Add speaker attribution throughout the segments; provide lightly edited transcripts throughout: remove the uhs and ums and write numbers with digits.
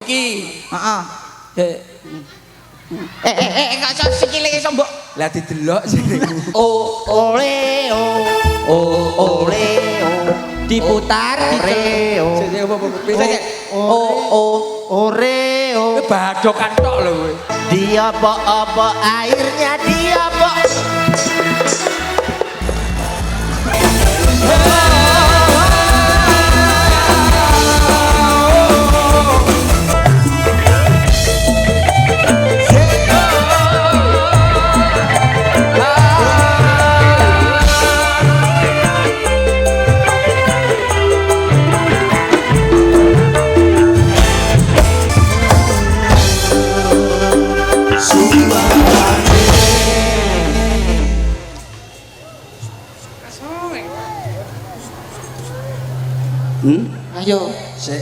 Speaker 1: iki.
Speaker 2: Heeh. Kok iso sikile iso mbok.
Speaker 1: Lah didelok sini.
Speaker 2: Ole ole diputar
Speaker 1: Oreo. Sing apa bisa ya?
Speaker 2: Oreo.
Speaker 1: Badokan tok lho kowe.
Speaker 2: Dia apa airnya dia apa. Ayo,
Speaker 1: Sik.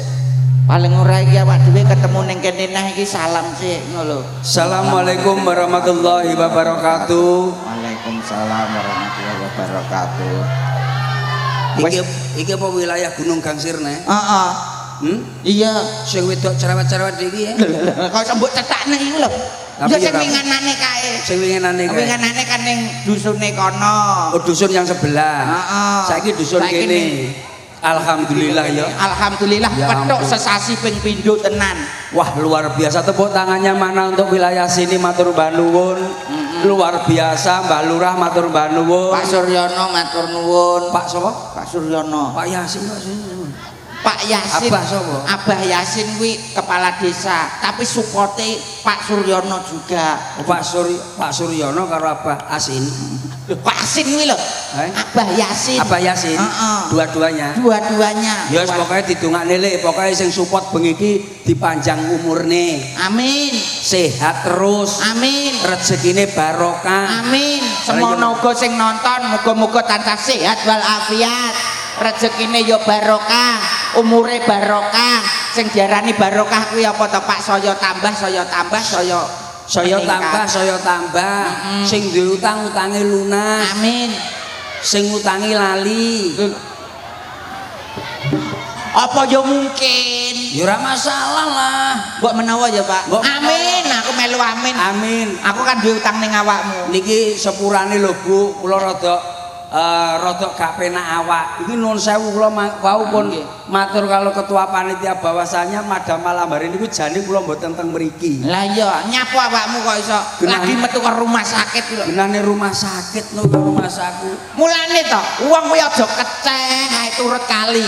Speaker 2: paling ora iki awak dhewe ketemu ning kene nah iki salam sik ngono lho.
Speaker 1: Assalamualaikum warahmatullahi wabarakatuh.
Speaker 2: Waalaikumsalam warahmatullahi wabarakatuh.
Speaker 1: Iki apa wilayah Gunung Gangsirne?
Speaker 2: Heeh. Iya,
Speaker 1: Sing wedok cerewet-cerewet iki ya.
Speaker 2: kok iso mbok cetakne iku lho. Ya sing winganane kae.
Speaker 1: Sing winganane kae.
Speaker 2: Winganane kan ning dusune kono.
Speaker 1: Oh, dusun yang sebelah.
Speaker 2: Heeh.
Speaker 1: Saiki dusun kene. Alhamdulillah ya.
Speaker 2: Alhamdulillah
Speaker 1: Ya
Speaker 2: petok
Speaker 1: ampun.
Speaker 2: sesasi ping pindho tenan.
Speaker 1: Wah, luar biasa, tepuk tangannya mana untuk wilayah sini, matur mbah nuwun. Luar biasa, Mbak Lurah matur mbah nuwun.
Speaker 2: Pak Suryono matur nuwun.
Speaker 1: Pak sapa?
Speaker 2: Pak Suryono.
Speaker 1: Pak Yasin, Pak Yasin.
Speaker 2: Pak Yasin.
Speaker 1: Abah sapa?
Speaker 2: Abah Yasin kuwi kepala desa, tapi suporte Pak Suryono juga.
Speaker 1: Oh, Pak Suryono karo Abah Asin.
Speaker 2: Pak Yasin kuwi lho. Abah Yasin.
Speaker 1: Abah Yasin.
Speaker 2: Heeh.
Speaker 1: Dua-duanya.
Speaker 2: Dua-duanya.
Speaker 1: Ya pokoknya didongakne le, pokoknya sing support bengi iki dipanjang umurne.
Speaker 2: Amin.
Speaker 1: Sehat terus.
Speaker 2: Amin.
Speaker 1: Rezekine barokah.
Speaker 2: Amin. Semono uga sing nonton muga-muga tansah sehat wal afiat. Rezekine yo barokah, umure barokah. Sing diarani barokah kuwi apa to Pak? Saya tambah, saya tambah, saya
Speaker 1: Tambah, saya tambah. Sing duwe utang utange lunas.
Speaker 2: Amin.
Speaker 1: Sing utangi lali.
Speaker 2: Apa yo mungkin?
Speaker 1: Ya ora masalah lah.
Speaker 2: Mbok menawa ya Pak.
Speaker 1: Mbok
Speaker 2: Amin, aku melu amin.
Speaker 1: Amin.
Speaker 2: Aku kan duwe utang ning awakmu.
Speaker 1: Niki sepurane lho Bu, kula rada gak penak awak. Iki nuwun sewu kula wau pun matur kalau ketua panitia bahwasanya Madam malam hari niku jane kula mboten teng mriki.
Speaker 2: Lah iya, nyapu awakmu kok iso lagi metu ke rumah sakit lho.
Speaker 1: Genane rumah sakit lho karo Mas aku.
Speaker 2: Mulane to, wong kuwi aja keceh ae turut kali.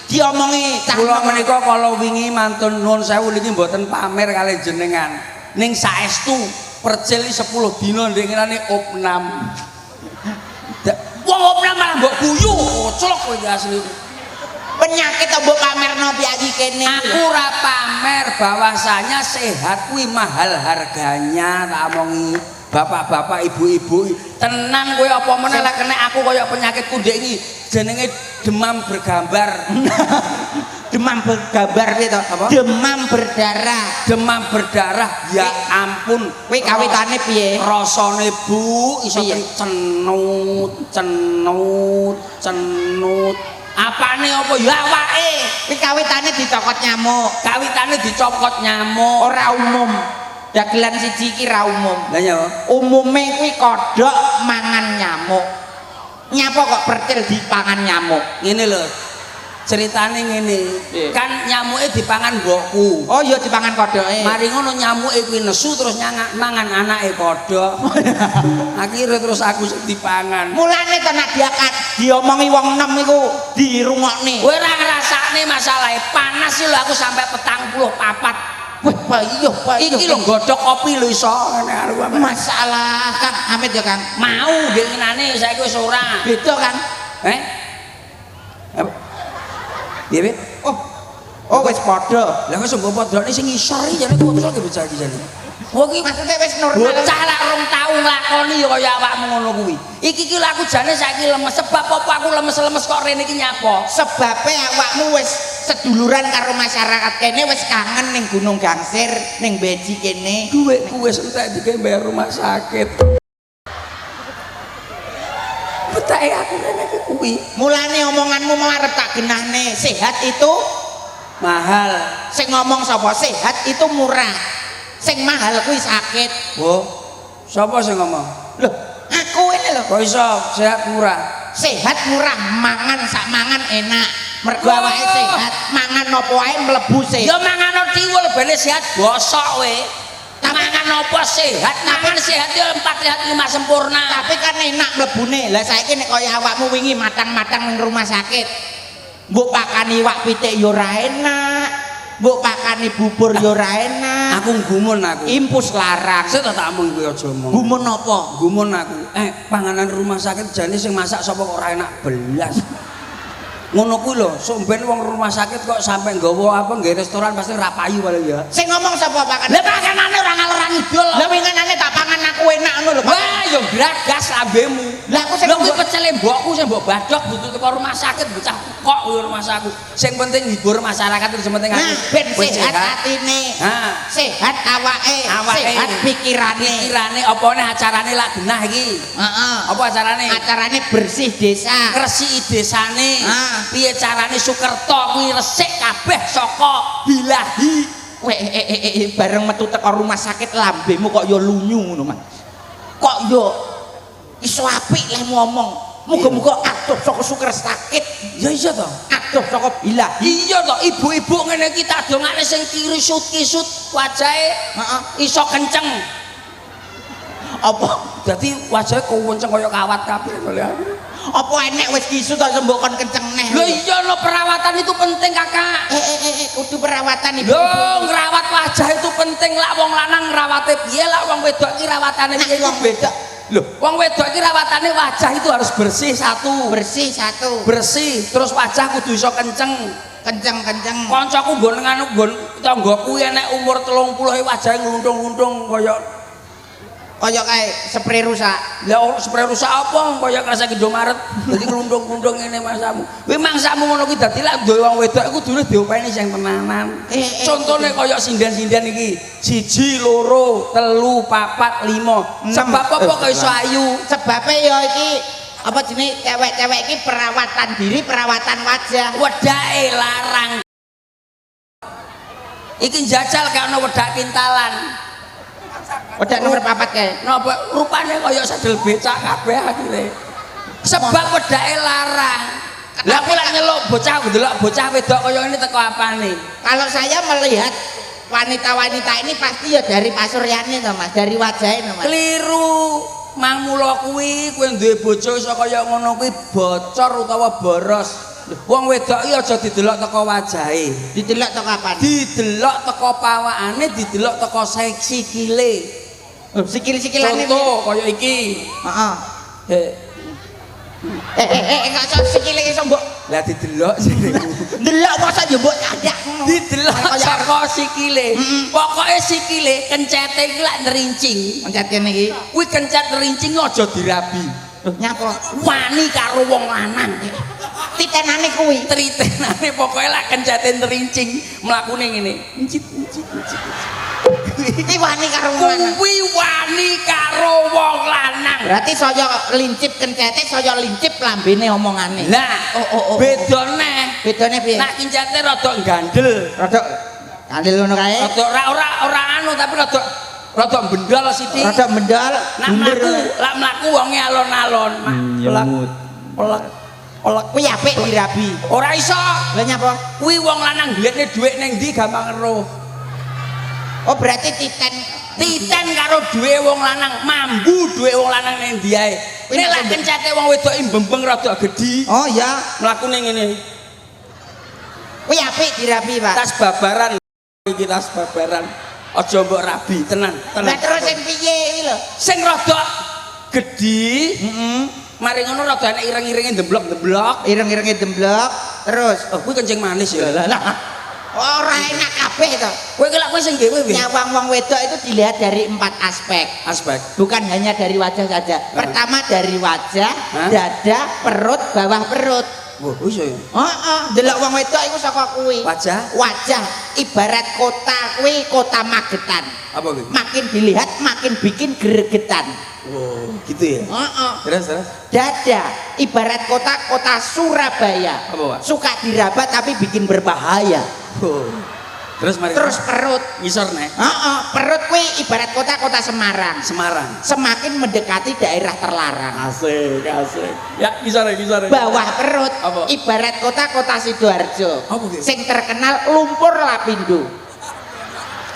Speaker 2: Diomongi cah
Speaker 1: Kula menika kalau wingi mantun nuwun sewu niki mboten pamer kalih jenengan. Ning saestu percil 10 dina ndengenane opnam. Wong opnam malah mbok guyu, oclok kowe iki asli.
Speaker 2: penyakit mbok pamerno piye kene.
Speaker 1: Aku ora pamer bahwasanya sehat kuwi mahal harganya, tak omongi. Bapak-bapak, ibu-ibu, tenan kowe apa meneh lek kena aku kaya penyakitku ndek iki jenenge demam bergambar.
Speaker 2: Demam bergambar kuwi to apa? Demam berdarah.
Speaker 1: Demam berdarah, ya ampun.
Speaker 2: Kuwi kawitane piye?
Speaker 1: Rasane Bu iso cenut. Apane apa ya awake?
Speaker 2: Kuwi kawitane dicokot nyamuk.
Speaker 1: Kawitane dicopot nyamuk.
Speaker 2: Ora umum. Dagelan siji iki ra umum.
Speaker 1: Lah ya.
Speaker 2: Umume kuwi kodhok mangan nyamuk. Nyapa kok percil dipangan nyamuk?
Speaker 1: Ngene lho. Ceritane ngene. Kan nyamuke dipangan mbokku.
Speaker 2: Oh iya dipangan kodhoke.
Speaker 1: Mari ngono nyamuke kuwi nesu terus mangan anake kodhok. Akhire terus aku sing dipangan.
Speaker 2: Mulane to nek diomongi wong enem iku dirungokne.
Speaker 1: Kowe ora ngrasakne masalahe panas lho aku sampai 44.
Speaker 2: Wah, Pak iya.
Speaker 1: Iki lho godhok kopi lho iso ngene karo
Speaker 2: masalah Kang Hamid ya Kang.
Speaker 1: mau ngenane saiki wis ora.
Speaker 2: Beda Kang.
Speaker 1: Apa? Piye,
Speaker 2: Oh wis padha.
Speaker 1: Lah wis mbok podrone sing ngisor iki jane kocok iki bocah iki jane. Oh iki
Speaker 2: Maksudnya wis normal.
Speaker 1: bocah lak rong tau nglakoni ya kaya awakmu ngono kuwi. Iki ki aku jane saiki lemes sebab apa aku lemes-lemes kok rene iki nyapa?
Speaker 2: Sebabe awakmu wis seduluran karo masyarakat kene wis kangen ning Gunung Gangsir, ning Beji kene.
Speaker 1: Duitku wis entek dike bayar rumah sakit. Betake aku kene kuwi.
Speaker 2: Mulane omonganmu mau arep tak genahne. Sehat itu
Speaker 1: Mahal.
Speaker 2: Sing ngomong sapa? Sehat itu murah. Sing mahal kuwi sakit.
Speaker 1: Oh. Sapa sing ngomong?
Speaker 2: Loh, aku ini loh.
Speaker 1: Kok iso sehat murah?
Speaker 2: Sehat murah, mangan sak mangan enak. Mergo
Speaker 1: Wah.
Speaker 2: awake sehat, mangan apa wae mlebu sehat.
Speaker 1: Ya mangan tiwul bene sehat bosok we. Mangan apa sehat? Mangan sehat ya 4 sehat 5 sempurna.
Speaker 2: Tapi kan enak mlebune. Lah saiki nek kaya awakmu wingi matang-matang ning rumah sakit. Mbok pakani iwak pitik ya ora enak. Mbok pakani bubur ya ora enak.
Speaker 1: Aku gumun aku.
Speaker 2: Impus larang.
Speaker 1: Sik tak omong kuwi aja omong.
Speaker 2: Gumun apa?
Speaker 1: Gumun aku. Panganan rumah sakit jane sing masak sapa kok ora enak belas. Ngono kuwi lho, somben wong rumah sakit kok sampe nggawa apa nggih restoran pasti ora payu paling ya.
Speaker 2: Sing ngomong sapa pakan?
Speaker 1: Lah pakanane ora ngalor ngidul.
Speaker 2: Lah winginane tak pangan aku enak ngono lho.
Speaker 1: Wah, yo gragas lambemu.
Speaker 2: Lah aku sing
Speaker 1: lho kuwi pecele mbokku sing mbok badhok butuh teko rumah sakit bocah kok kuwi rumah sakit. Sing penting hibur masyarakat itu penting aku.
Speaker 2: Ben sehat atine.
Speaker 1: Ha.
Speaker 2: Sehat awake, sehat pikirane.
Speaker 1: Pikirane opone acarane lak genah iki.
Speaker 2: Heeh.
Speaker 1: Apa acarane?
Speaker 2: Acarane bersih desa.
Speaker 1: Resiki desane.
Speaker 2: Piye
Speaker 1: carane Sukerto kuwi resik kabeh saka bilahi.
Speaker 2: Bareng metu teko rumah sakit lambemu kok ya lunyu ngono, Mas. Kok ya iso apik lek ngomong. Muga-muga adoh saka suker sakit.
Speaker 1: Ya iya to.
Speaker 2: Adoh saka bilahi.
Speaker 1: Iya to, ibu-ibu ngene iki tak dongane sing kisut-kisut wajahe iso kenceng. Apa? Dadi wajahe kewenceng kaya kawat kabeh kali.
Speaker 2: Apa enek wis kisu to mbok kon kenceng neh.
Speaker 1: Lho iya no perawatan itu penting Kakak.
Speaker 2: Kudu perawatan ibu.
Speaker 1: Lho ngrawat wajah itu penting lah wong lanang ngrawate piye lah wong wedok iki rawatane piye wong wedok. Lho wong wedok iki rawatane wajah itu harus bersih satu. Bersih terus wajah kudu iso kenceng. Kenceng. Kancaku nggon anu nggon tanggoku enek umur 30 wajahe ngluntung-luntung kaya kae spray rusak. Lah spray rusak apa? Kaya kerasa Indomaret. Dadi klundung-klundung ngene masamu. Kuwi mangsamu ngono kuwi dadi lek duwe wong wedok iku kudune diopeni sing tenanan. Contone kaya sinden-sinden iki. 1, 2, 3, 4, 5. Sebab apa kok iso ayu? Sebabe ya iki apa jenenge cewek-cewek iki perawatan diri, perawatan wajah. Wedake larang. Iki njajal gak ono wedak kintalan. Wedak nomor 4 kae. Napa rupane kaya sadel becak kabeh akhire. Sebab wedake larang. Lah aku lek nyeluk bocah ndelok bocah wedok kaya ngene teko apane? Kalau saya melihat wanita-wanita ini pasti ya dari pasuryane to Mas, dari wajahe to Mas. Keliru. Mang mula kuwi kowe duwe bojo iso kaya ngono kuwi bocor utawa boros. Wong wedok iki aja didelok teko wajahe. Didelok teko apane? Didelok teko pawakane, didelok teko sikile. Sikil-sikilane contoh kaya iki. Heeh. Enggak iso sikile iso mbok. Lah didelok sikile. Delok masa yo mbok cadak ngono. Didelok saka sikile. Pokoke sikile kencete iki lak nerincing. Kencet kene iki. Kuwi kencet nerincing aja dirabi. Nyapa? Wani karo wong lanang. Titenane kuwi. Tritenane pokoke lak kencete nerincing mlakune ngene. Encit. Iki wani karo wong lanang. Kuwi wani karo wong lanang. Berarti saya lincip kencete, saya lincip lambene omongane. Lah, bedone. Bedone piye? Nek kencete rada gandel. Rada gandel ngono kae. Rada ora anu tapi rada bendol sithik. Rada bendol. Nak mlaku wonge alon-alon. Pelek kuwi apik dirabi. Ora iso. Lah nyapa? Kuwi wong lanang glekne dhuwit ning ndi gampang eruh. Oh berarti titen karo duwe wong lanang, mambu duwe wong lanang ning ndi ae. Nek lak kencete wong wedok mbembeng rada gedhi. Oh iya, mlakune ngene. Kuwi apik dirabi, Pak. Tas babaran iki tas babaran. Aja mbok rabi, tenan. Lah terus sing piye iki lho? Sing rada gedhi, mari ngono rada enek ireng-irenge demblok-demblok. Ireng-irenge demblok. Terus, oh kuwi kencing manis ya. Lah. Ora enak kabeh to. Kowe iki lak kowe sing gawe piye? Wong wedok itu dilihat dari 4 aspek. Bukan hanya dari wajah saja. Pertama dari wajah, dada, perut, bawah perut. Oh iya ya. Heeh, delok wong wedok iku saka kuwi. Wajah ibarat kota kuwi kota Magetan. Apa kuwi? Makin dilihat makin bikin gregetan. Oh, gitu ya. Terus. Dada ibarat kota Surabaya. Apa, Pak? Suka diraba tapi bikin berbahaya. Oh. Terus mari.
Speaker 2: Terus perut.
Speaker 1: Ngisor nek.
Speaker 2: Heeh, perut kuwi ibarat kota Semarang.
Speaker 1: Semarang.
Speaker 2: Semakin mendekati daerah terlarang.
Speaker 1: Asik. Ya, ngisor.
Speaker 2: Bawah perut
Speaker 1: Apa?
Speaker 2: ibarat kota Sidoarjo.
Speaker 1: Apa gitu?
Speaker 2: Sing terkenal lumpur lapindo.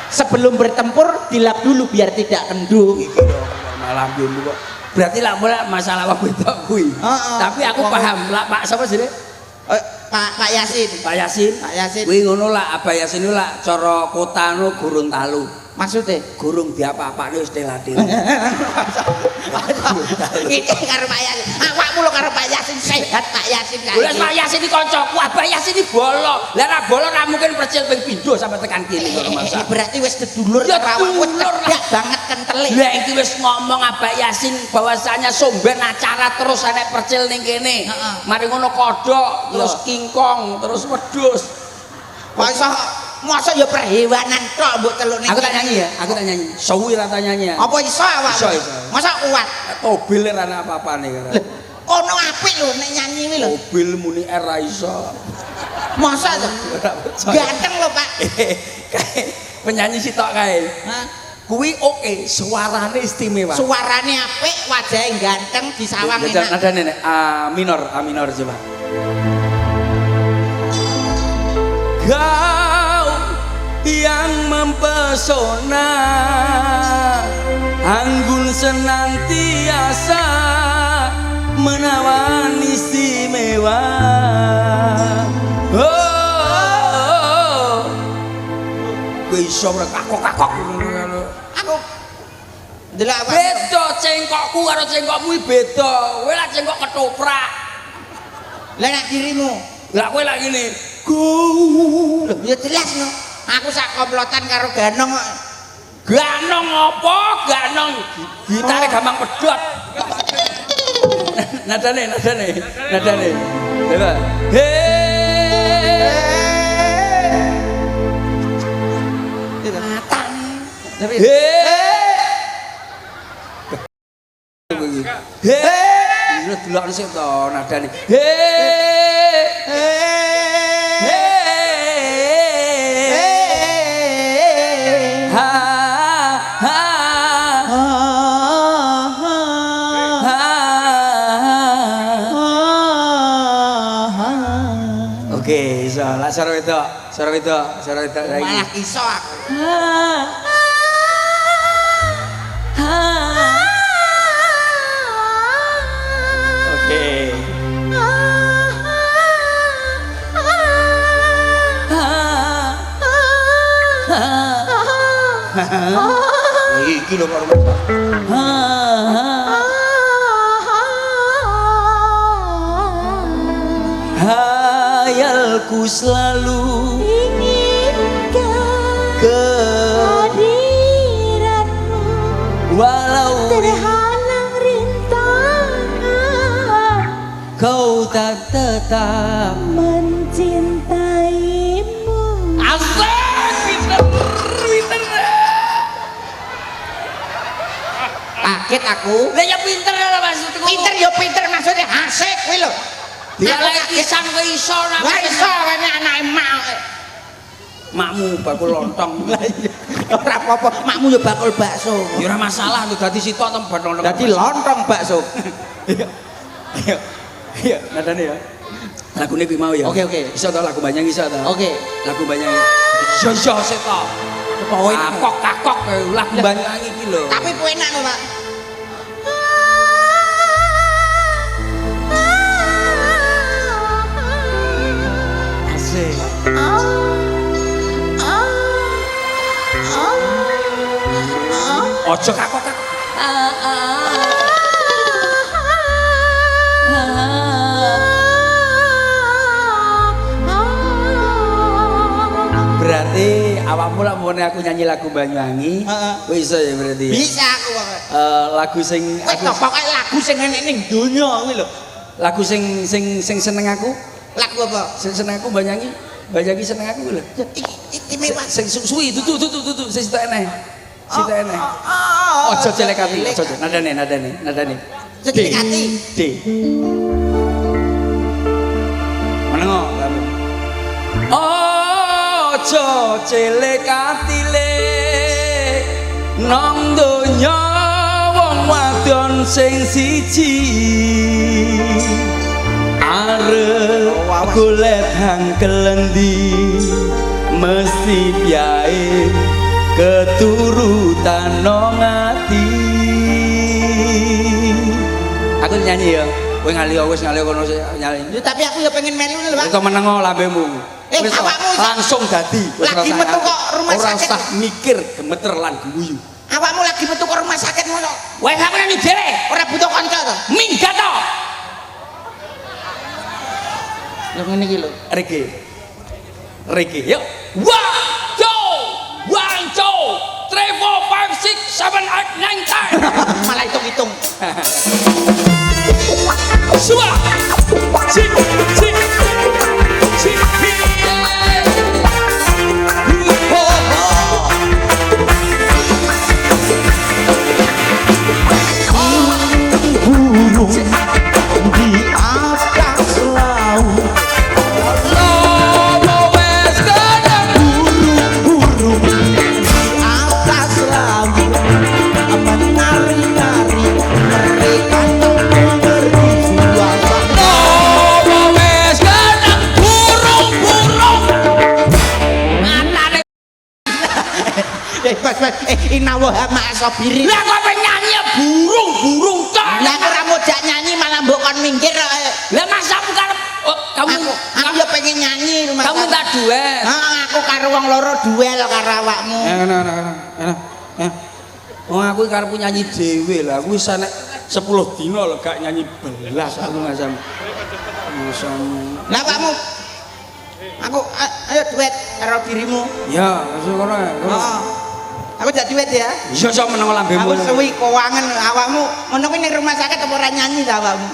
Speaker 2: Sebelum bertempur dilap dulu biar tidak kendung.
Speaker 1: Iki lho malam dulu kok. Berarti lah mulai masalah wong wedok kuwi. Tapi aku paham lah Pak sapa jenenge?
Speaker 2: Pak Yasin.
Speaker 1: Pak Yasin.
Speaker 2: Pak Yasin.
Speaker 1: Kuwi ngono lah, Abah Yasin lah cara kotano Gorontalo.
Speaker 2: Maksudnya?
Speaker 1: Gurung diapa-apane wis telatih.
Speaker 2: Iki karo Pak Yasin. Awakmu lho karo Pak Yasin sehat Pak Yasin kae.
Speaker 1: Lha Pak Yasin iki kancaku, Abah Yasin iki bolo. Lah ra bolo ra mungkin percil ping pindho sampe tekan kene kok masa.
Speaker 2: Berarti wis sedulur
Speaker 1: Ya,
Speaker 2: karo awakmu
Speaker 1: dulur lah.
Speaker 2: cedak banget kentele.
Speaker 1: Lah iki wis ngomong Abah Yasin bahwasanya somben acara terus enek percil ning kene.
Speaker 2: Heeh.
Speaker 1: Mari ngono kodhok, terus kingkong, terus wedhus.
Speaker 2: Masa ya perhewanan tok mbok teluk ning.
Speaker 1: Aku tak nyanyi ya, aku tak nyanyi. Suwi ra tak nyanyi.
Speaker 2: Apa iso awak?
Speaker 1: Iso.
Speaker 2: Masa kuat?
Speaker 1: Mobil ra ana apa-apane karo.
Speaker 2: Ono apik lho nek nyanyi kuwi lho.
Speaker 1: Mobil muni ra iso.
Speaker 2: Masa to? Ganteng lho, Pak.
Speaker 1: Penyanyi sitok kae.
Speaker 2: Hah?
Speaker 1: Kuwi oke, suarane istimewa.
Speaker 2: Suarane apik, wajahe ganteng, disawang enak.
Speaker 1: Nadane nek A minor coba. Kau yang mempesona, anggun senantiasa menawan istimewa. Kowe iso kakok-kakok.
Speaker 2: Aku ndelok apa?
Speaker 1: Beda cengkokku karo cengkokmu iki beda. Kowe lah cengkok ketoprak.
Speaker 2: Lah nek dirimu,
Speaker 1: Lah kowe lak ngene.
Speaker 2: lho ya jelas no. Aku sak komplotan karo Ganong kok.
Speaker 1: Ganong apa? Ganong. Gitare gampang pedhot. Nadane. Coba.
Speaker 2: Matan. Tapi
Speaker 1: Ini delok sik to nadane. Oke, iso. Lah suara wedok lagi.
Speaker 2: malah iso aku.
Speaker 1: Oke. Iki lho karo hayalku selalu
Speaker 3: inginkan hadiratmu
Speaker 1: walau
Speaker 3: terhalang rintangan
Speaker 1: kau tak tetap
Speaker 3: mencintaimu.
Speaker 1: asik pinter
Speaker 2: Kaget aku.
Speaker 1: lah ya pinter lah maksudku
Speaker 2: Pinter ya pinter maksudnya asik kuwi lho.
Speaker 1: dia lagi kisang ke iso
Speaker 2: Wah iso kene anake mak.
Speaker 1: makmu bakul lontong
Speaker 2: Ora apa-apa, makmu ya bakul bakso.
Speaker 1: ya ora masalah lu dadi sitok tempat lontong
Speaker 2: Dadi lontong bakso.
Speaker 1: iya nadane ya lagune kuwi mau ya
Speaker 2: Oke.
Speaker 1: iso to lagu Banyang iso to
Speaker 2: Oke.
Speaker 1: lagu Banyang iso sik to
Speaker 2: Poin
Speaker 1: kakok lagu Banyang iki lho
Speaker 2: tapi enak lho, Pak.
Speaker 1: asik ojo kakok berarti awakmu lah mau aku nyanyi lagu Banyuwangi
Speaker 2: Heeh.
Speaker 1: kowe iso ya berarti ya?
Speaker 2: Bisa aku pokoknya.
Speaker 1: Lagu sing
Speaker 2: Wis to pokoke lagu sing enek ning donya kuwi lho.
Speaker 1: lagu sing seneng aku
Speaker 2: Lagu apa?
Speaker 1: sing seneng aku Banyuwangi seneng aku lho
Speaker 2: Istimewa.
Speaker 1: sing suwi tutu sing sitok eneh sitok eneh ojo jelek ati ojo nadane
Speaker 2: Jelek ati.
Speaker 1: D menengo kamu aja cilik atile nang donya wong wadon sing siji arep golek hang kelendi mesti piye keturutan nang ati. Aku nyanyi ya. Kowe ngalih wis ngalih kono nyanyi.
Speaker 2: Ya, tapi aku ya pengen melu lho, Pak.
Speaker 1: Iso menengo lambemu. Wis
Speaker 2: awakmu
Speaker 1: langsung dadi. Wis
Speaker 2: lagi metu kok rumah sakit.
Speaker 1: Ora usah mikir gemeter lan guyu.
Speaker 2: Awakmu lagi metu kok rumah sakit ngono.
Speaker 1: Wes aku nang dhewe.
Speaker 2: Ora butuh kanca to.
Speaker 1: Minggat to.
Speaker 2: Lho ngene iki lho.
Speaker 1: Riki. Yuk. 1 2 1 2 3 4 5 6 7 8 9 10.
Speaker 2: Malah hitung-hitung.
Speaker 1: Suwa. Cik.
Speaker 2: Burung di atas laut.
Speaker 1: Lomo wes kadang
Speaker 2: Burung di atas laut menari-nari mereka memberi suasana.
Speaker 1: Lomo wes kadang burung. Matane.
Speaker 2: Mas inawaha ma'asabiri.
Speaker 1: Lah kok penyanyi burung tok.
Speaker 2: Lah aku ora mojak nyanyi malah mbok kon minggir kok.
Speaker 1: Lah masa karep kamu
Speaker 2: Aku ya pengen nyanyi Mas.
Speaker 1: kamu minta duet.
Speaker 2: Aku karo wong loro duel karo awakmu.
Speaker 1: Enak. Oh aku karep nyanyi dhewe lah. Aku wis nek 10 dina lho gak nyanyi belas aku ngasam.
Speaker 2: Lah awakmu aku ayo duet karo dirimu.
Speaker 1: Ya, syukur.
Speaker 2: Heeh. Aku jak duet ya.
Speaker 1: Iya sok meneng lambemu.
Speaker 2: Aku suwi kowangen awakmu ngono kuwi ning rumah sakit apa ora nyanyi ta awakmu?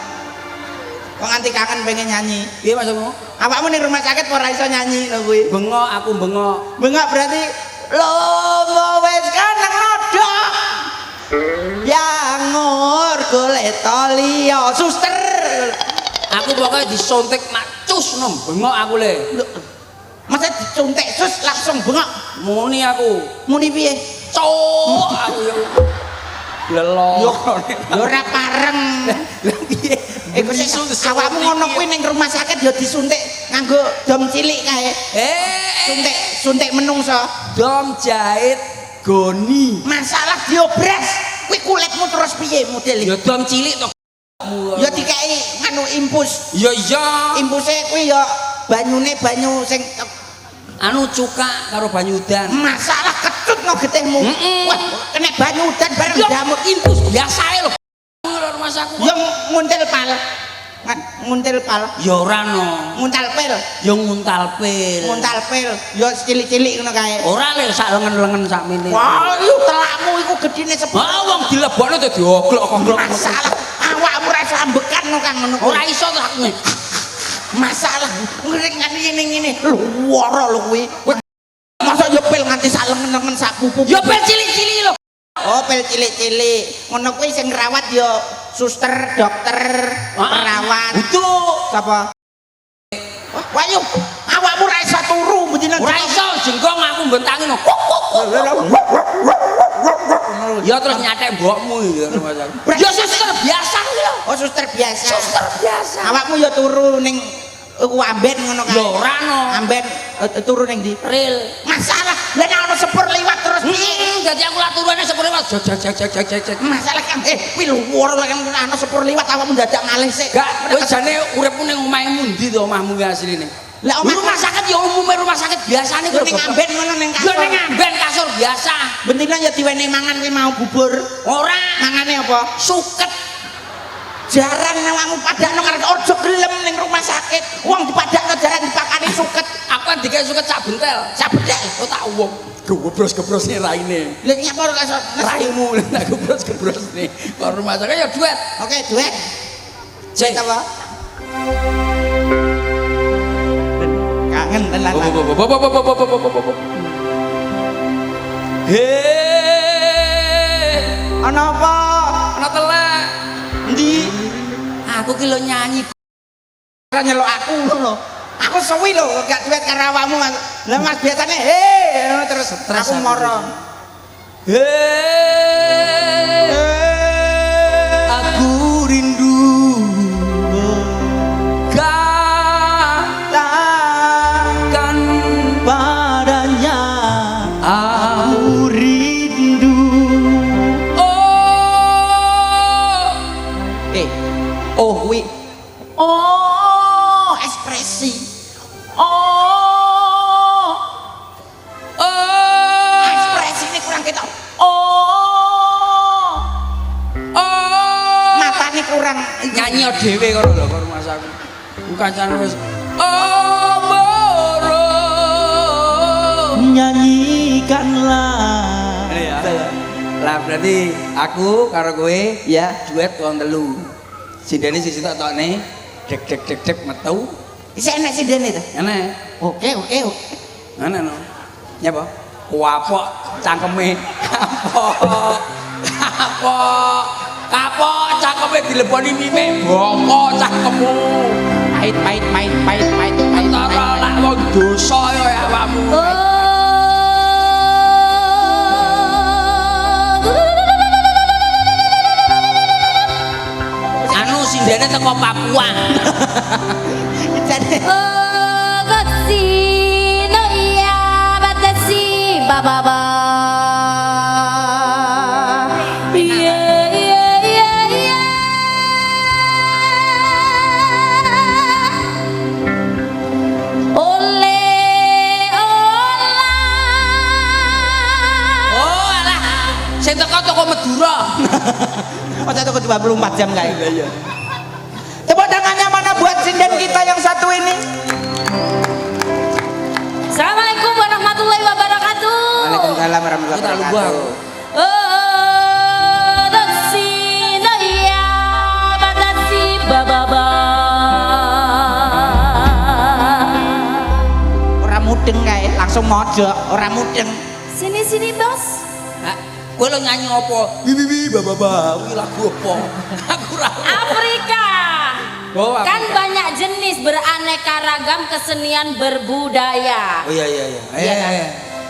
Speaker 2: Kok nganti kangen pengen nyanyi.
Speaker 1: Piye maksudmu?
Speaker 2: Awakmu ning rumah sakit ora iso nyanyi lho kuwi.
Speaker 1: Bengok aku bengok.
Speaker 2: Bengak berarti lomo wis kaneng nodok. Yang ngur golek toliyo suster.
Speaker 1: Aku pokoknya disontek macus nom bengok aku le.
Speaker 2: Masa dicontek sus langsung bengok.
Speaker 1: Muni aku.
Speaker 2: Muni piye?
Speaker 1: Cok aku yo. Lelo.
Speaker 2: Yo ora pareng.
Speaker 1: Lah piye?
Speaker 2: Awakmu ngono kuwi ning rumah sakit ya disuntik nganggo dom cilik kae. Suntik menungso.
Speaker 1: Dom jahit goni.
Speaker 2: Masalah diobras. Kuwi kulitmu terus piye model iki?
Speaker 1: Ya dom cilik to.
Speaker 2: Ya dikai nganu impus.
Speaker 1: Ya iya.
Speaker 2: Impuse kuwi ya banyune banyu sing
Speaker 1: Anu cuka karo banyu udan.
Speaker 2: masalah ketut no getihmu. Wah, kena banyu udan bareng jamur
Speaker 1: impus biasae lho. Rumah saku.
Speaker 2: Ya nguntil pal. Nguntil pal.
Speaker 1: Ya ora no.
Speaker 2: Nguntal pil.
Speaker 1: Ya nguntal pil.
Speaker 2: Nguntal pil. Ya cilik-cilik ngono kae.
Speaker 1: Ora le sak lengen-lengen sak mene.
Speaker 2: Wah, iku telakmu iku gedine sepuluh.
Speaker 1: Ah wong dilebokno dadi oglok-oglok.
Speaker 2: Masalah awakmu ra iso ambekan no Kang ngono.
Speaker 1: Ora iso to aku.
Speaker 2: Masalah ngring ngene luwara lho kuwi. Masa yo pil nganti sak lengen-lengen sak pupu.
Speaker 1: Ya pil cilik-cilik lho.
Speaker 2: Oh, pil cilik-cilik. Ngono kuwi sing ngrawat yo suster, dokter, perawat.
Speaker 1: Butuh.
Speaker 2: Sapa? Wah, yo awakmu ra iso turu mendina.
Speaker 1: Ora iso jengkong aku bentangi no. Ya terus nyatek mbokmu ya rumah saku. Ya suster biasa kuwi lho.
Speaker 2: Oh, suster biasa.
Speaker 1: Suster biasa.
Speaker 2: Awakmu yo turu ning amben ngono kae.
Speaker 1: Lho ora no.
Speaker 2: Amben turu ning ndi?
Speaker 1: Ril.
Speaker 2: Masalah. Lah nek ana sepur liwat terus piye?
Speaker 1: Dadi aku lak turune sepur liwat. Jag.
Speaker 2: Masalah kan kuwi luwara lek ana sepur liwat awakmu dadak ngalih sik.
Speaker 1: Gak, kowe jane uripmu ning omahmu ndi to omahmu kuwi asline?
Speaker 2: Lah
Speaker 1: rumah sakit ya umume rumah sakit biasane
Speaker 2: kok ning amben ngono ning kasur.
Speaker 1: Ya ning amben kasur biasa.
Speaker 2: Bentina ya diwenehi mangan kuwi mau bubur.
Speaker 1: Ora,
Speaker 2: mangane apa?
Speaker 1: Suket.
Speaker 2: Jarang awakmu padakno karo aja gelem ning rumah sakit. Wong dipadakno jarang dipakani suket.
Speaker 1: Aku kan dikek suket sak bentel.
Speaker 2: Sak bentel.
Speaker 1: Oh tak wong. Gebros-gebrosne raine.
Speaker 2: Lha nyapa ora kasur
Speaker 1: Raimu nak gebros-gebrosne. Kok rumah sakit ya duet.
Speaker 2: Oke, duet. Duet apa? Kangen tenan. Ana apa?
Speaker 1: Ana telek.
Speaker 2: Endi?
Speaker 1: Aku ki lho nyanyi.
Speaker 2: Ora nyeluk aku ngono. Aku suwi lho gak duet karo awakmu. Lah Mas biasane terus
Speaker 1: Stres
Speaker 2: aku
Speaker 1: aku.
Speaker 2: moro.
Speaker 1: Aku rindu katakan
Speaker 2: Padanya
Speaker 1: aku
Speaker 2: rindu.
Speaker 1: oh
Speaker 2: Wi. Oh, ekspresi. Oh. Ekspresi ini kurang ketok. Oh. Matane kurang
Speaker 1: nyanyi dhewe karo lho karo Mas aku. Kancane wis boro
Speaker 2: nyanyikanlah.
Speaker 1: ya. Lah berarti aku karo kowe
Speaker 2: Ya,
Speaker 1: duet wong telu. Sindene sisi tok tokne dek metu.
Speaker 2: isi enak sih dene to.
Speaker 1: Enak.
Speaker 2: Oke.
Speaker 1: Ana no. Nyapa? Kuapok cangkeme. Kapok cangkeme dileboni mime. Boko cangkemmu.
Speaker 2: Pahit.
Speaker 1: Antara lak wong dosa ya awakmu. Anu sindene teko Papua.
Speaker 2: Jadi
Speaker 3: Baba
Speaker 1: Oh alah, sing teko toko Madura.
Speaker 2: oh satu ke 24 jam kayak. Iya. Tepuk tangannya mana buat sinden kita yang satu ini?
Speaker 3: Assalamualaikum warahmatullahi wabarakatuh.
Speaker 2: Waalaikumsalam warahmatullahi wabarakatuh. Orang mudeng kae, langsung mojok, orang mudeng.
Speaker 3: Sini bos.
Speaker 1: Kowe lo nyanyi apa? Bibi baba kuwi lagu apa? Aku ora.
Speaker 3: Afrika.
Speaker 1: Oh,
Speaker 3: Kan
Speaker 1: Afrika.
Speaker 3: banyak jenis beraneka ragam kesenian berbudaya.
Speaker 1: Oh iya.
Speaker 3: Iya kan?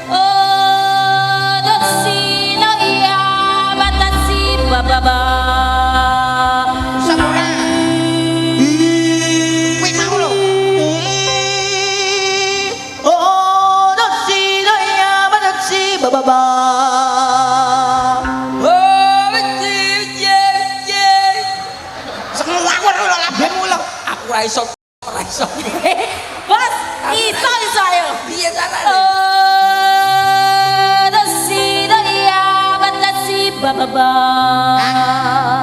Speaker 3: Oh, doksino iya batasi bababa.
Speaker 2: Semua. Kuwi mau lho. Oh, dosi doya batasi bababa.
Speaker 1: Oh, ye.
Speaker 2: Semua aku lho labemu lho.
Speaker 1: Aku ora iso.
Speaker 3: Bos, iso ayo.
Speaker 1: Piye carane?
Speaker 3: Oh, doksino iya batasi bababa.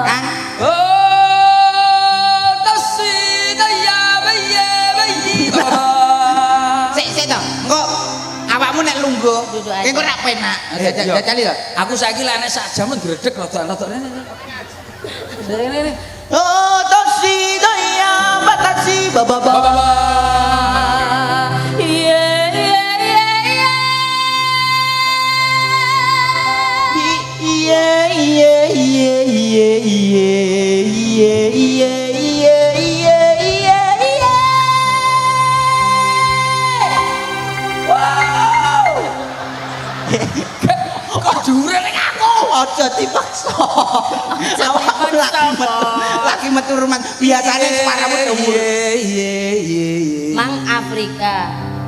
Speaker 2: Kang,
Speaker 1: Oh, tasida ya bayi.
Speaker 2: sik to. Engko awakmu nek lungguh,
Speaker 3: Duduk aja.
Speaker 2: engko ora penak.
Speaker 1: Iya.
Speaker 2: Jajali to.
Speaker 1: Aku saiki lek nek sak jam gredeg rada rene. Rene.
Speaker 2: Oh, dosi doya batasi bababa.
Speaker 1: Kok dure ning aku?
Speaker 2: Aja dipaksa. Awakmu lagi metu rumah. Biasane separamu umur.
Speaker 1: Iya.
Speaker 3: Mang Afrika.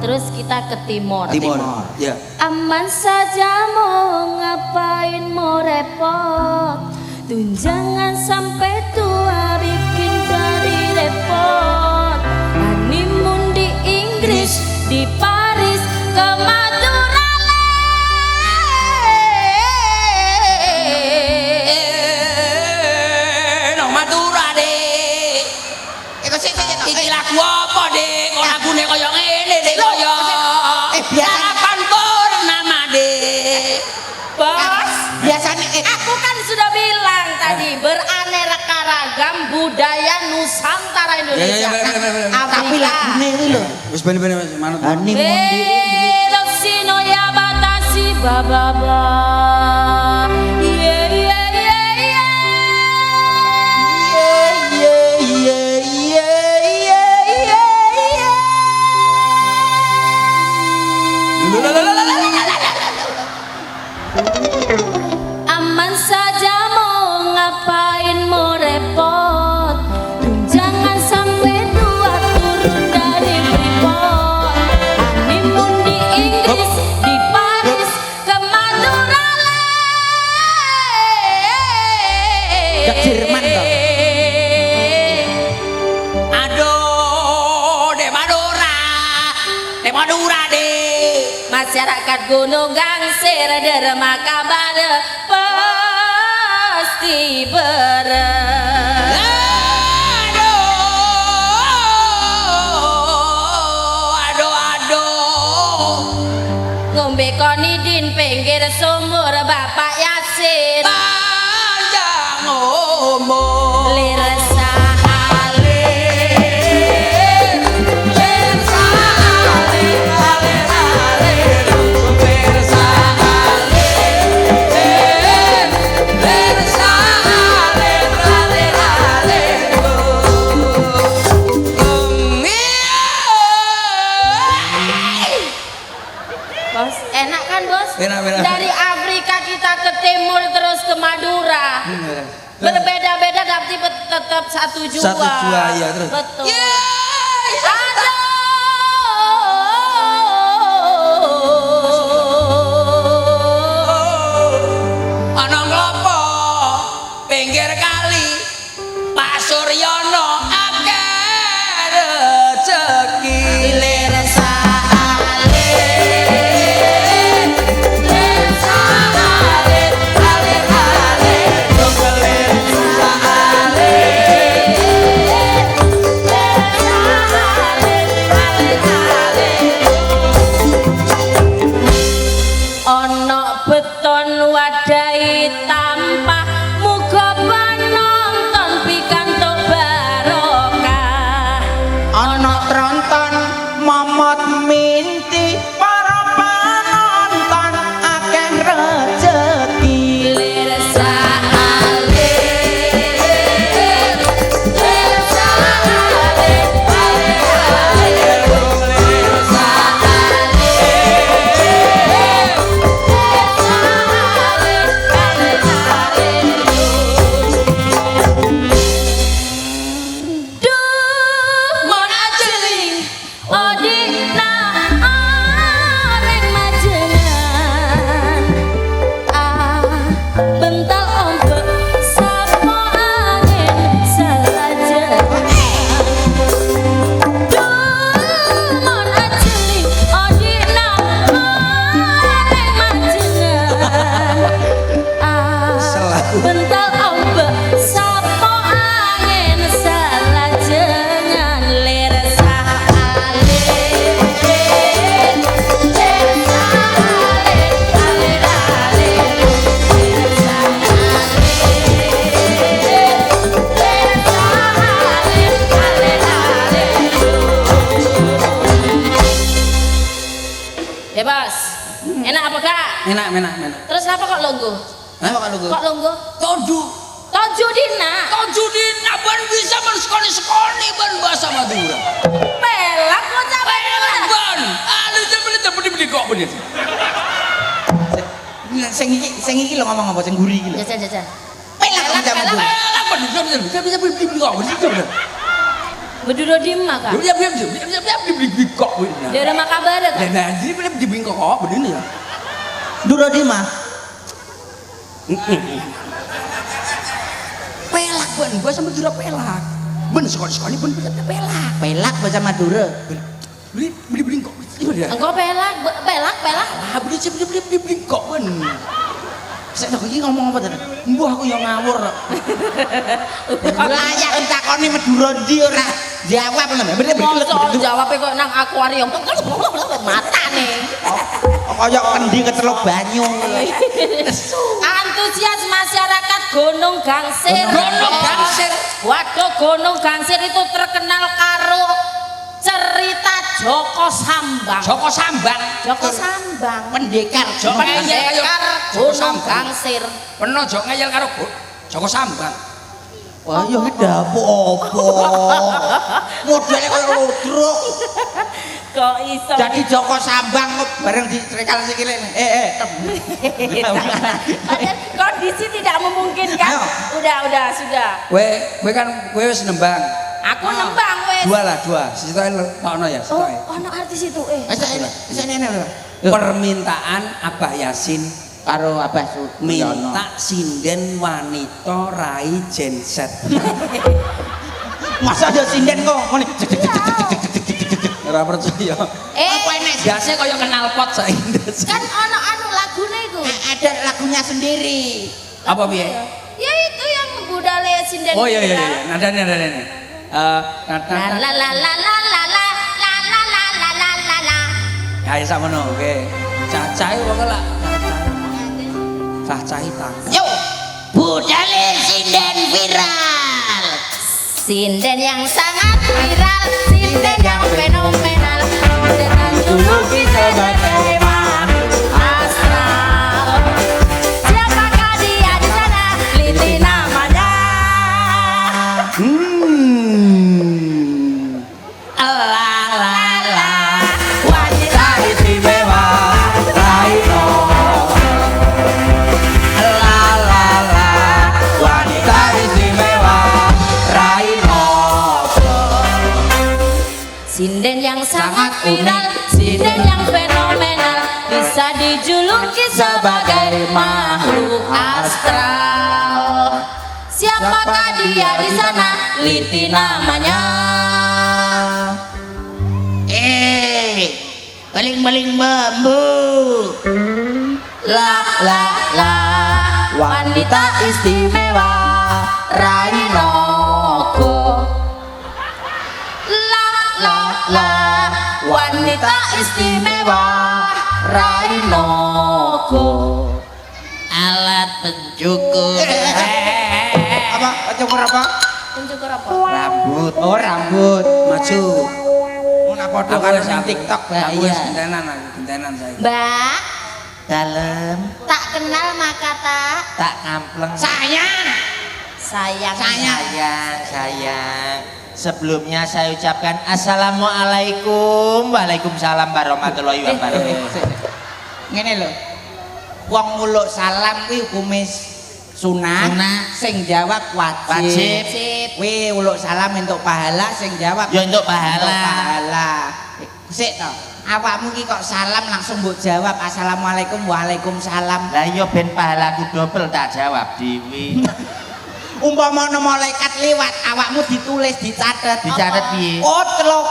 Speaker 3: Terus kita ke timur.
Speaker 1: Timur. Ya.
Speaker 3: Aman saja mau ngapain mau repot. Tunjangan sampai tua bikin jadi repot. Honeymoon di Inggris, di Paris, ke Madura.
Speaker 1: Nang Madura, Dik. Iki lagu apa, Dik? Kok lagune kaya ngene, Dik, kaya.
Speaker 2: biasa.
Speaker 1: Harapan Purnama, Dik.
Speaker 3: Bos,
Speaker 2: Biasane
Speaker 3: aku kan sudah bilang tadi beraneka ragam budaya Nusantara Indonesia.
Speaker 1: bener.
Speaker 2: tapi
Speaker 3: Afrika.
Speaker 2: lagune iki lho.
Speaker 1: Wis bener-bener manut.
Speaker 2: Honeymoon di
Speaker 3: Doksino ya batasi bababa. masyarakat Gunung Gangsir derma kabar pasti ngombe konidin pinggir sumur Bapak Yasin
Speaker 1: panjang umur
Speaker 3: lir sahalir lir sahalir alir alir Bos, enak kan bos?
Speaker 1: Enak.
Speaker 3: Dari Afrika kita ke timur terus ke Madura. Berbeda-beda tapi tetap satu jua.
Speaker 1: Satu jua, ya, terus.
Speaker 3: Betul.
Speaker 1: Ana nglopo pinggir kali Pak Suryono akeh rezeki
Speaker 3: Lir sahalir, lir sahalir, alir alir, lir sahalir, lir sahalir, alir alir. Ono beton wadai tampah muga penonton pikantuk barokah.
Speaker 2: Ana tronton momot minti para penonton akeh rezeki.
Speaker 3: Lir sahalir, lir sahalir, alir alir, lir sahalir, lir sahalir, alir alir. Duh, mon ajeling, odina areng majengan. Bental ombak, sapo angin salajengan. Duh, mon ajeling, odina areng majengan. Bental ombak, sapo angin salajengan. Lir sahalir, lir sahalir, alir alir, lir sahalir, lir sahalir, alir alir. Ya bos, enak apa kak?
Speaker 1: enak.
Speaker 3: Terus kenapa kok longgo?
Speaker 1: Apa kalau gue?
Speaker 3: Kok longgo?
Speaker 1: Todu
Speaker 3: Dina,
Speaker 1: dina ban bisa men sekoni ban bahasa Madura.
Speaker 3: pelak kok capek pelak.
Speaker 1: Ban, alu beli kok bener.
Speaker 2: Sing iki lho ngomong apa sing guri iki lho.
Speaker 3: Jajan.
Speaker 2: Pelak macam itu.
Speaker 1: Lah bener. Bisa beli kok bener.
Speaker 3: Beduro dima kak.
Speaker 1: Dia beli kok bener.
Speaker 3: Dia ada makabar kak.
Speaker 1: Nah, jadi beli kok bener ya.
Speaker 2: Duro di mah.
Speaker 1: Pelak ban, bahasa Madura pelak. Ben sekoni ben bisa pelak.
Speaker 2: Pelak bahasa Madura.
Speaker 1: Beli kok. Iya.
Speaker 3: Engkau pelak.
Speaker 1: Ah, beli kok ben. Saya iki ngomong apa tadi? Mbah aku yang ngawur.
Speaker 2: Layak ditakoni Madura ndi ora jawab lho.
Speaker 3: Mosok jawabnya kok nang akuarium. Mata nih.
Speaker 2: Kaya kendi kecelok banyu.
Speaker 3: Antusias masyarakat Gunung Gangsir. Waduh, Gunung Gangsir itu terkenal karo cerita Joko Sambang.
Speaker 2: Pendekar.
Speaker 3: Pendekar Gunung Gangsir.
Speaker 1: Peno jok ngeyel karo Joko Sambang.
Speaker 2: Wah, ya iki dapo apa? Modele kaya ludruk.
Speaker 3: Kok iso?
Speaker 2: Jadi Joko Sambang bareng dicekal sikile.
Speaker 3: Kondisi tidak memungkinkan.
Speaker 2: Ayo.
Speaker 3: Udah, sudah.
Speaker 1: Kowe kan wis nembang.
Speaker 3: Aku nembang wes.
Speaker 1: Dua. Sitoe ono ya,
Speaker 3: Oh,
Speaker 1: sitoe.
Speaker 3: ono artis itu
Speaker 2: Ini lho.
Speaker 1: Permintaan Abah Yasin
Speaker 2: Karo Abah
Speaker 1: minta sinden wanita rai genset.
Speaker 2: Masa ada sinden kok ngene.
Speaker 1: Ora percaya.
Speaker 2: Apa ini?
Speaker 1: biasanya kaya kenal pot saiki.
Speaker 3: Kan ono anu lagune iku.
Speaker 2: Ada lagunya sendiri.
Speaker 1: Apa piye?
Speaker 3: Ya itu yang budale sinden.
Speaker 1: Oh iya. Nadane.
Speaker 3: La la la la la la la la la la la la la la.
Speaker 1: Ya sakmono, oke. Cacai kok lah. Cacai tang.
Speaker 2: Yo, budale sinden viral.
Speaker 3: Sinden yang sangat viral, sinden yang fenomenal. Dengan juluki sebagai makhluk astral. Siapakah dia di sana? Liti namanya.
Speaker 1: Wanita istimewa Raino. Wanita istimewa Raino.
Speaker 3: Sinden yang sangat viral, sinden yang fenomenal, bisa dijuluki sebagai makhluk astral. Siapakah dia di sana? Liti namanya.
Speaker 2: Baling-baling bambu.
Speaker 3: La la la, wanita istimewa Rainoko. La la la, wanita istimewa Rainoko.
Speaker 2: Alat pencukur. Apa? Pencukur apa?
Speaker 3: Pencukur apa?
Speaker 1: Rambut.
Speaker 2: Oh, rambut.
Speaker 1: Maju.
Speaker 2: Mana foto karo nang TikTok
Speaker 1: Aku wis
Speaker 2: bahaya.
Speaker 1: gentenan saya.
Speaker 3: Mbak,
Speaker 2: Dalem
Speaker 3: tak kenal maka
Speaker 2: tak kampleng. Sayang.
Speaker 3: sayang.
Speaker 2: Sayang. Sebelumnya saya ucapkan assalamualaikum. Waalaikumsalam warahmatullahi wabarakatuh. Ngene lho. Wong muluk salam kuwi hukume sunah. Sing jawab wajib. Kuwi uluk salam entuk pahala, sing jawab
Speaker 4: Ya entuk pahala.
Speaker 2: Sik to. Awakmu ki kok salam langsung mbok jawab assalamualaikum waalaikumsalam.
Speaker 4: Lah iya ben pahalaku dobel tak jawab dhewe.
Speaker 2: Umpama malaikat liwat awakmu ditulis dicatet.
Speaker 4: Dicatet piye?
Speaker 2: Oh, celok.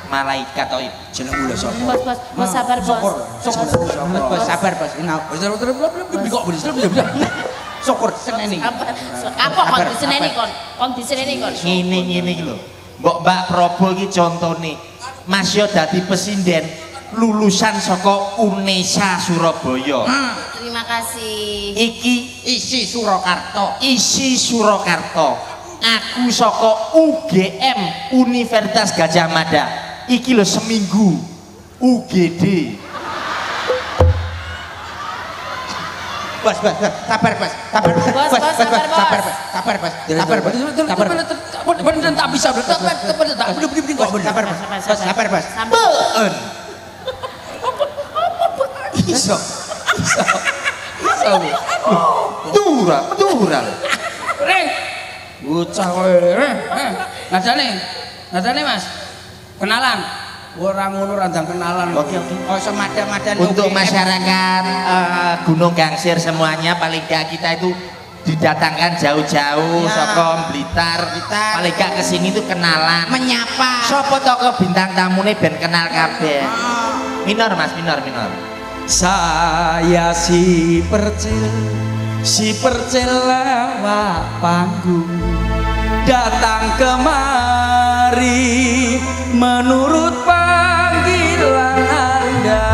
Speaker 4: Malaikat to
Speaker 1: Jeneng kula sapa?
Speaker 3: Bos sabar bos.
Speaker 2: Bos sabar bos. Syukur seneni.
Speaker 3: Apa kon diseneni kon? Kon diseneni kon.
Speaker 4: ngene iki lho. Mbok Mbak Probo iki contone. Mas yo dadi pesinden lulusan saka UNESA Surabaya.
Speaker 3: Terima kasih.
Speaker 4: Iki
Speaker 2: Isi Surakarta.
Speaker 4: isi Surakarta. Aku saka UGM Universitas Gajah Mada. Iki lho seminggu UGD.
Speaker 2: Bos, sabar bos. Sabar bos.
Speaker 3: Bos, sabar, bos.
Speaker 2: Sabar bos. Sabar bos. Sabar bos.
Speaker 1: Bener tak bisa tak bener kok bener.
Speaker 2: Sabar bos. Sabar bos.
Speaker 4: Beun.
Speaker 1: Iso.
Speaker 4: Tural.
Speaker 1: Reng. Bocah kowe. Nadane Mas. Kenalan. Ora ngono randang kenalan.
Speaker 4: Oke.
Speaker 2: Oh, semada-mada
Speaker 4: Untuk masyarakat Gunung Gangsir semuanya paling gak kita itu didatangkan jauh-jauh
Speaker 2: Ya.
Speaker 4: saka Blitar. Paling gak kesini tuh kenalan.
Speaker 2: menyapa.
Speaker 4: Sopo toko bintang tamune ben kenal kabeh. Minor Mas, minor.
Speaker 1: Saya si percil lewat panggung datang kemari menurut panggilan Anda.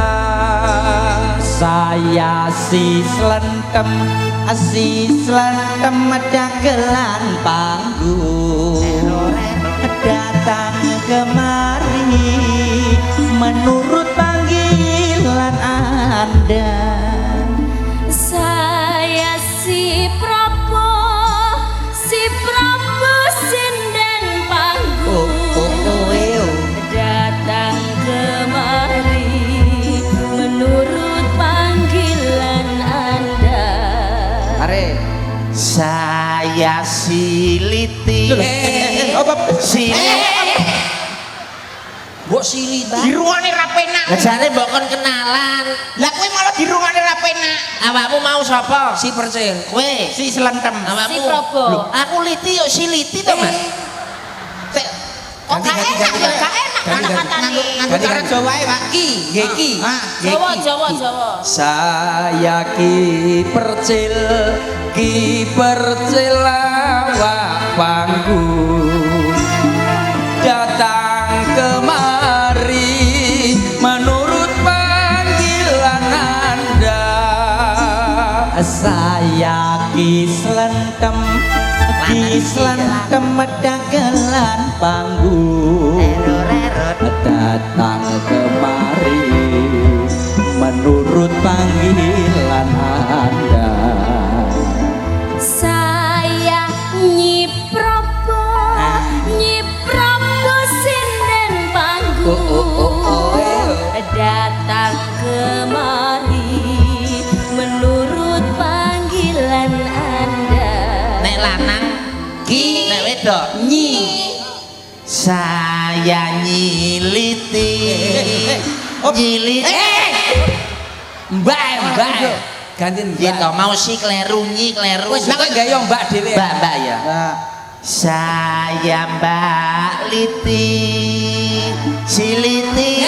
Speaker 1: Saya si slentem dagelan panggung datang kemari menurut panggilan Anda.
Speaker 3: Saya si Prabu sinden panggung datang kemari menurut panggilan Anda.
Speaker 2: Are.
Speaker 4: Saya siliti.
Speaker 1: Mbok sili
Speaker 2: Dirungane ra penak.
Speaker 4: Lah jane mbok kon kenalan.
Speaker 2: Lah kowe malah dirungane ra penak.
Speaker 4: Awakmu mau sapa?
Speaker 1: si percil.
Speaker 4: Kowe.
Speaker 2: Si slentem.
Speaker 4: Awakmu.
Speaker 3: Si Probo.
Speaker 4: Lho, aku liti yo siliti to, Mas.
Speaker 2: Sik,
Speaker 3: Kok gak enak ya, gak enak kata-katane.
Speaker 2: Nganggo cara Jawa ae, Pak.
Speaker 1: Ki, nggih ki.
Speaker 3: Jawa, Jawa, Jawa.
Speaker 1: Saya ki percil awak panggung datang kemari menurut panggilan Anda.
Speaker 2: Saya ki slentem dagelan panggung datang kemari menurut panggilan Anda.
Speaker 3: Saya nyipropo sinden panggung datang kemari menurut panggilan Anda.
Speaker 4: Nek lanang ki, nek wedok nyi. Saya nyiliti.
Speaker 1: Mbak. Gantiin
Speaker 4: Ya
Speaker 1: Mbak.
Speaker 4: toh mau si kleru nyi kleru.
Speaker 1: Wis nek gak yo Mbak dhewe.
Speaker 4: Mbak ya. Saya Mbak Liti. Si Liti.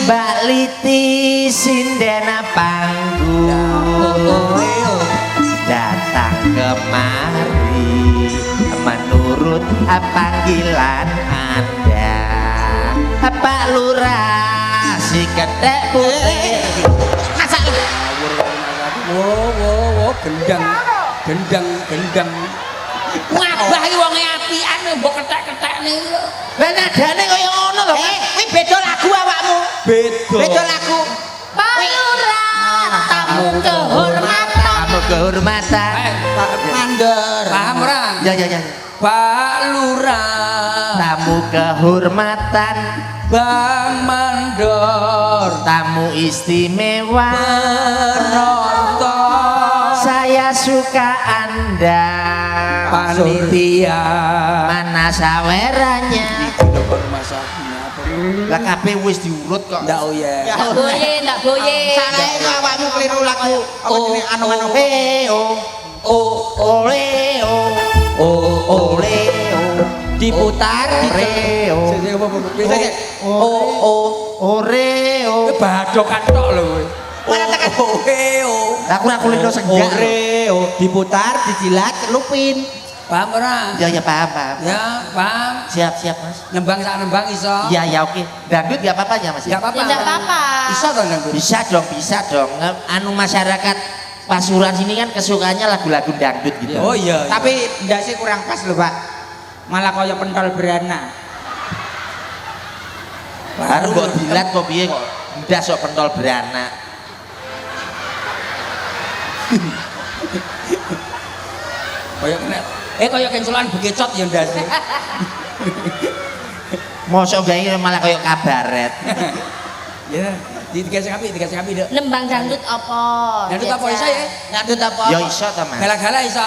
Speaker 4: Mbak Liti sindena panggung. Datang kemari menurut panggilan Anda. Pak Lurah si kedek putih. Masak.
Speaker 1: Wo, gendang.
Speaker 3: Ngabah iki wonge apian mbok ketek-ketekne.
Speaker 4: Lah nadane kaya ngono lho.
Speaker 2: Kuwi beda lagu awakmu. Beda lagu.
Speaker 3: Pak Lurah, tamu kehormatan.
Speaker 4: Tamu kehormatan.
Speaker 2: Mandor.
Speaker 1: Paham ora?
Speaker 4: Ya.
Speaker 1: Pak Lurah,
Speaker 4: Tamu kehormatan,
Speaker 1: Bang Mandor,
Speaker 4: tamu istimewa.
Speaker 1: penonton,
Speaker 4: Saya suka Anda.
Speaker 1: panitia.
Speaker 4: Mana sawerannya? Lah kabeh wis diurut kok.
Speaker 1: Ndak oh ya.
Speaker 3: Ndak boye.
Speaker 2: Sanae awakmu keliru lagu. Apa jenenge anu-anu.
Speaker 4: Oleo.
Speaker 1: Diputar.
Speaker 4: Oreo. Oreo.
Speaker 1: Badokan tok lho kowe.
Speaker 2: Mana tekan?
Speaker 4: Aku ora kulindo senggak.
Speaker 2: Oreo diputar, dijilat, celupin.
Speaker 1: Paham ora?
Speaker 4: Ya paham.
Speaker 1: Ya, paham.
Speaker 4: Siap Mas.
Speaker 1: Nembang sak nembang iso.
Speaker 4: Ya oke. Dangdut enggak apa-apa ya Mas.
Speaker 1: Enggak apa-apa.
Speaker 3: Tidak apa-apa.
Speaker 1: Iso to nembang.
Speaker 4: Bisa dong. Anu masyarakat Pasuruan sini kan kesukaannya lagu-lagu dangdut gitu.
Speaker 1: Oh iya.
Speaker 2: Tapi ndase kurang pas lho, Pak. Malah kaya pentol berana.
Speaker 4: Baru kok dilat kok piye kok ndas kok pentol beranak.
Speaker 1: Kaya kena kaya kencelan bekecot ya ndase.
Speaker 4: Mosok gawe malah kaya kabaret.
Speaker 1: Ya, dikasih kapi Dek.
Speaker 3: Nembang dangdut apa?
Speaker 1: Dangdut apa iso ya?
Speaker 2: Dangdut apa?
Speaker 4: Ya iso ta, Mas.
Speaker 1: Gala-gala iso.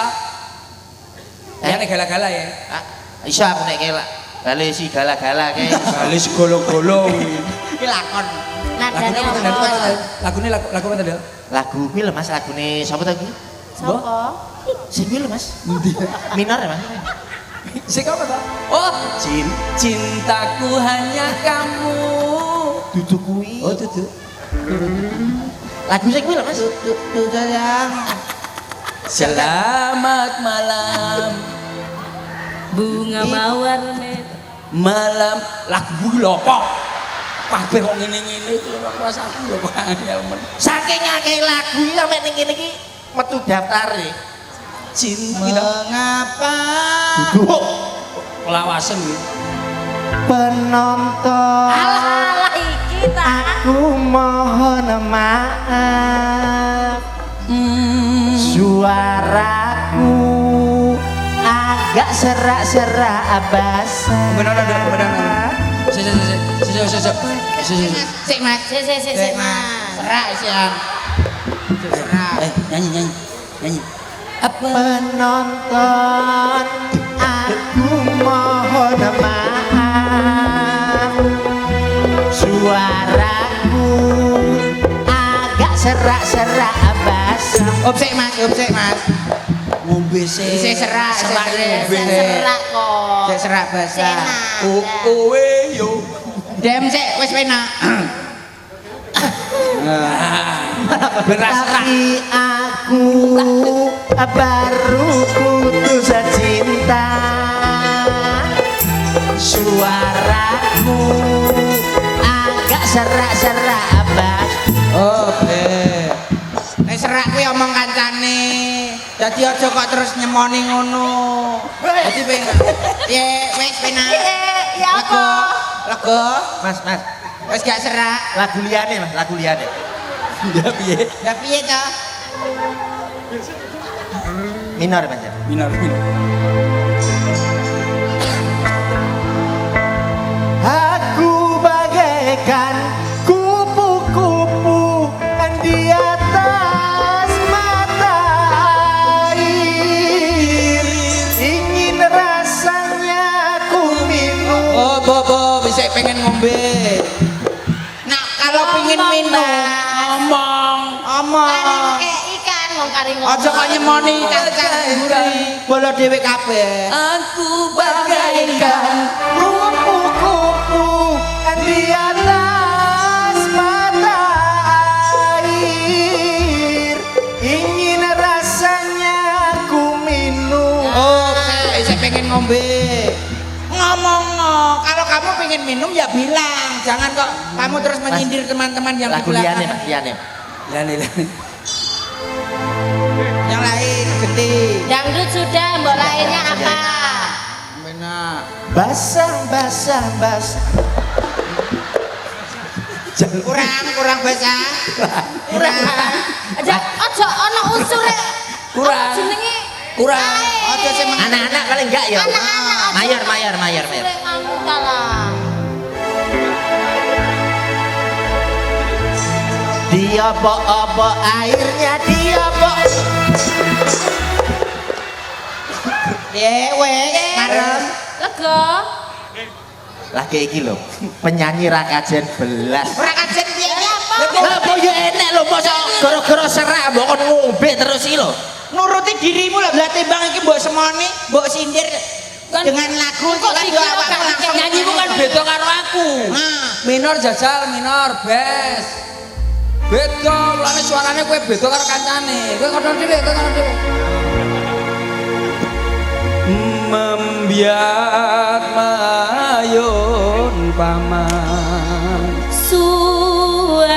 Speaker 1: Ya nek gala-gala ya.
Speaker 4: Ah, iso aku nek kelak. Bale si gala-gala kae.
Speaker 1: Bali segolo-golo.
Speaker 2: Iki lakon.
Speaker 3: Nadane apa?
Speaker 1: Lagune lagu apa tadi?
Speaker 4: Lagu kuwi lho Mas, lagune sapa ta kuwi?
Speaker 3: Sapa?
Speaker 4: Sing kuwi lho Mas. Minor ya Mas.
Speaker 1: Sing apa ta? Oh, cintaku hanya kamu.
Speaker 4: Duduk kuwi.
Speaker 1: Oh, duduk.
Speaker 4: Lagu sing kuwi lho Mas.
Speaker 2: Tuh sayang.
Speaker 1: Selamat malam.
Speaker 3: Bunga mawar
Speaker 1: Malam lagu lho apa? Kabeh kok ngene-ngene iki lho Mas aku lho Pak angel men.
Speaker 4: Saking akeh lagu iki sampe ning kene iki metu daftare.
Speaker 2: Mengapa
Speaker 1: Duduk. Lawasen iki.
Speaker 4: Penonton.
Speaker 3: Alah iki ta.
Speaker 4: Aku mohon maaf. Suaraku agak serak-serak basah.
Speaker 1: Benar. Sik.
Speaker 2: Sik, Mas.
Speaker 3: Sik, Mas.
Speaker 2: Serak siang. Serak.
Speaker 1: Nyanyi.
Speaker 4: Penonton, aku mohon maaf. Suaraku agak serak-serak basah.
Speaker 2: Opsek, Mas.
Speaker 1: ngombe sik.
Speaker 2: Isih serak,
Speaker 1: serak
Speaker 2: isih
Speaker 1: ngombe.
Speaker 3: Serak kok.
Speaker 2: Cek serak basah.
Speaker 3: Enak.
Speaker 1: Kowe yo.
Speaker 2: Dem sik wis penak.
Speaker 1: Beras serak.
Speaker 4: Tapi aku baru putus cinta. Suaramu agak serak-serak Bas.
Speaker 2: Oh, be. Nek serak kuwi omong kancane. Dadi aja kok terus nyemoni ngono. Dadi penak. Piye wis penak?
Speaker 3: Ya apa?
Speaker 2: Lega.
Speaker 4: Mas,
Speaker 2: Wis gak serak.
Speaker 4: lagu liyane Mas, lagu liyane.
Speaker 1: Ya piye?
Speaker 2: Lah piye to?
Speaker 4: Minor Mas. Ya.
Speaker 1: Minor.
Speaker 4: Aku bagaikan kupu-kupu di atas mata air. Ingin rasanya ku minum.
Speaker 2: Oh, bobo bisa pengen ngombe. Nah, kalau pengen minum, omong.
Speaker 3: Kayak ikan wong kari ngomong.
Speaker 2: Aja kok nyemoni kancane. Bolo dhewe kabeh.
Speaker 1: Aku bagaikan
Speaker 4: Kupu-kupu di atas mata air. Ingin rasanya ku minum.
Speaker 2: Oh, saya pengen ngombe. Ngomong kalau kamu pengen minum ya bilang, jangan kok kamu terus menyindir teman-teman yang di
Speaker 4: Lagu liyane
Speaker 2: belakang.
Speaker 4: Mas, liyane.
Speaker 1: Lane.
Speaker 2: Yang lain gede.
Speaker 3: Dangdut sudah, mbok lainnya apa?
Speaker 2: Benar.
Speaker 4: Basah.
Speaker 2: Kurang bahasa. Kurang.
Speaker 3: Aja aja ana unsure.
Speaker 1: Kurang.
Speaker 3: Apa jenenge?
Speaker 1: Kurang.
Speaker 3: Ae.
Speaker 2: Aja sing
Speaker 4: Anak-anak paling enggak ya?
Speaker 3: Anak-anak aja.
Speaker 4: Mayor.
Speaker 3: Unsure nganu kalah.
Speaker 4: Dia obok airnya dia obok.
Speaker 2: Dewe, marem.
Speaker 3: Lega.
Speaker 4: Lagi iki lho, penyanyi Rakajen belas.
Speaker 2: Ora kajen piye apa?
Speaker 4: Lah kok ya enek lho, mosok gara-gara serak mbok kon ngombe terus iki lho.
Speaker 2: Nuruti dirimu lah, lah timbang iki mbok semoni, mbok sindir dengan lagu
Speaker 3: Kok
Speaker 2: kan yo
Speaker 3: dikira
Speaker 2: awakmu
Speaker 3: gak
Speaker 2: langsung
Speaker 1: Nyanyi bukan beda karo aku.
Speaker 2: Nah,
Speaker 1: Minor jajal, minor bes. Beda, mulane suarane kowe beda karo kancane. Kowe kono dhewe. Membiak mayun paman.
Speaker 3: Suarane.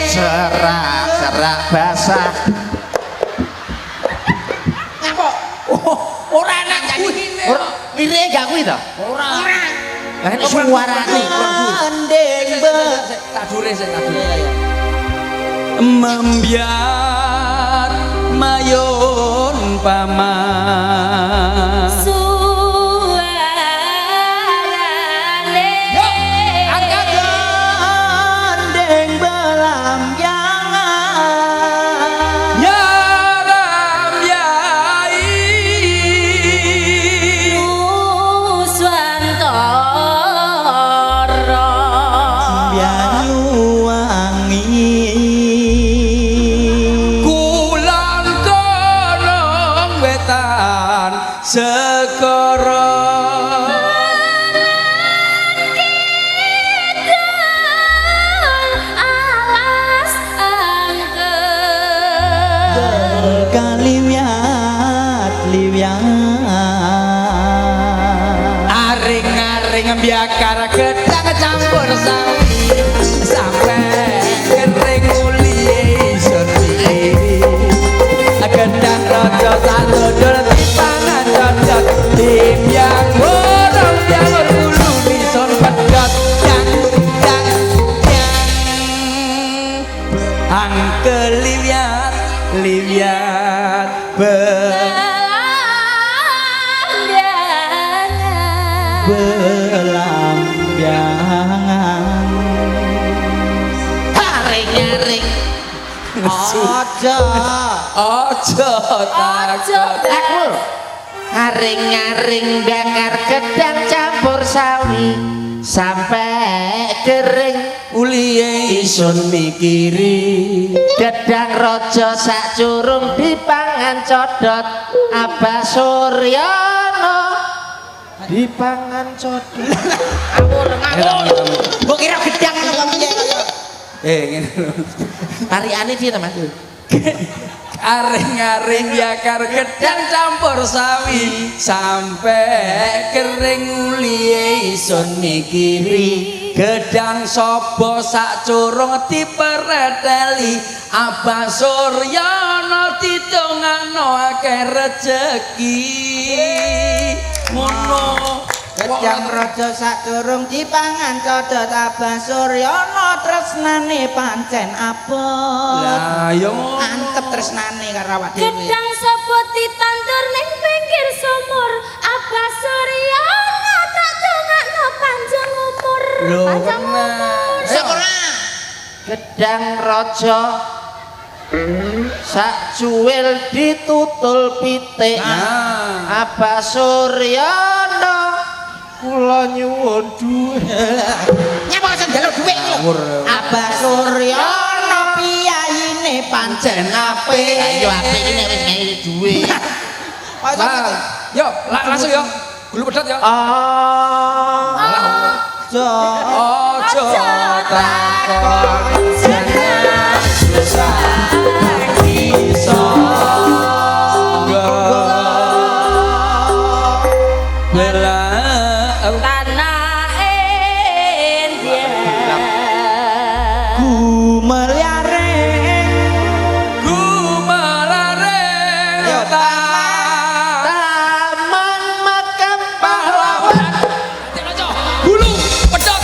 Speaker 4: Serak basah.
Speaker 2: ngapa?
Speaker 1: Ora enak kuwi.
Speaker 4: Lirike gak kuwi to?
Speaker 1: Ora.
Speaker 4: Lah nek suarane
Speaker 2: Andeng
Speaker 1: Tak dure. Membiak mayun paman.
Speaker 3: Suarane.
Speaker 1: Angkat
Speaker 2: andeng belambangan.
Speaker 1: ya ram yai.
Speaker 3: Nuswantara.
Speaker 2: Banyuwangi.
Speaker 1: Kulon konong wetan segara.
Speaker 3: Alas angker.
Speaker 2: Liwat.
Speaker 1: Aring-aring biakar gedang campur sawi sampai kering uli surti. Gedang rojo satu dol dipangan cocok tim yang borong yang berbulu bison pedot yang angke liwat
Speaker 2: Belambangan.
Speaker 4: Aring-aring.
Speaker 2: Aja.
Speaker 1: ojo takut.
Speaker 4: Aku ngaring-ngaring bakar gedang campur sawi sampai kering
Speaker 1: Uli liye isun mikiri.
Speaker 4: Gedang raja sak curung dipangan codot, Abah Suryana dipangan codot.
Speaker 3: Ngawur.
Speaker 2: Mbok kira gedang ngono kok piye kaya.
Speaker 1: Ngene.
Speaker 4: Tariane piye to Mas?
Speaker 1: Aring-aring yakar gedang campur sawi sampai kering liye isun mikiri. Gedang sobo sak curung dipereteli, Abah Suryana ditungakno akeh rejeki. Ngono.
Speaker 2: Gedang raja sak durung dipangan codot, Abah Suryana tresnane pancen abot.
Speaker 1: Lah ya ngono.
Speaker 2: Antep tresnane karo awak dhewe.
Speaker 3: Gedang sebut ditandur ning pinggir sumur, Abah Suryana tak dongakno panjang umur.
Speaker 1: Lho,
Speaker 3: Panjang
Speaker 1: kena.
Speaker 3: umur.
Speaker 2: Syukur.
Speaker 4: Gedang raja sak cuwil ditutul pitik,
Speaker 1: Nah.
Speaker 4: Abah Suryana kula nyuwun dhuwit.
Speaker 2: Nyapa sing njaluk dhuwit iki lho.
Speaker 1: Ngawur.
Speaker 2: Abah Suryana piyayine pancen apik.
Speaker 4: Ayo apik iki nek wis ngene dhuwit.
Speaker 1: Lah, yo, langsung yo. Gulu pedot yo.
Speaker 2: Aja
Speaker 1: Ojo takon jeneng susah iso bela
Speaker 3: Tanah India.
Speaker 2: gumelyaring
Speaker 1: gumarare
Speaker 2: Yo,
Speaker 4: Taman makam
Speaker 1: pahlawan gulu pedot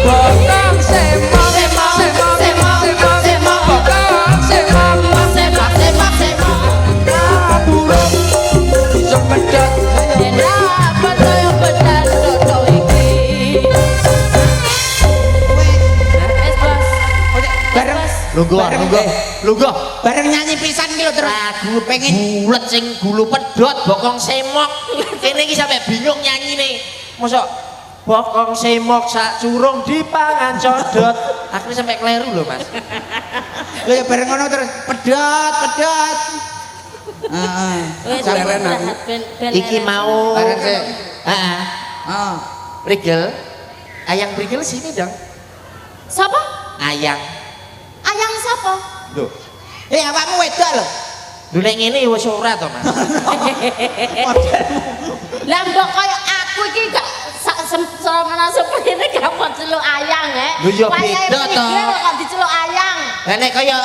Speaker 1: Bokong semok semok semok semok bokong semok iso pedot
Speaker 2: bareng
Speaker 4: Lungguh.
Speaker 2: bareng nyanyi pisan iki lho terus
Speaker 4: Lagu pengen bulet sing gulu pedot bokong semok. Kene iki sampe bingung nyanyine. Mosok bokong semok sak curung dipangan codot. Akhirnya sampai kleru lho, Mas.
Speaker 2: lho ya bareng ngono terus pedot heeh
Speaker 4: Iki mau
Speaker 2: bareng sih
Speaker 4: Heeh.
Speaker 2: oh
Speaker 4: Prigel. Ayang Prigel sini dong.
Speaker 3: Siapa?
Speaker 4: Ayang.
Speaker 3: Ayang siapa?
Speaker 4: Loh.
Speaker 2: awakmu wedok lho
Speaker 4: Lho nek ngene wis ora to, Mas.
Speaker 3: Lah mbok kaya aku iki gak semana seperti ini gak mau celuk ayang
Speaker 4: Lho, ya
Speaker 3: Wayahe
Speaker 4: beda to.
Speaker 3: Prigel kok diceluk ayang.
Speaker 4: Lah nek kaya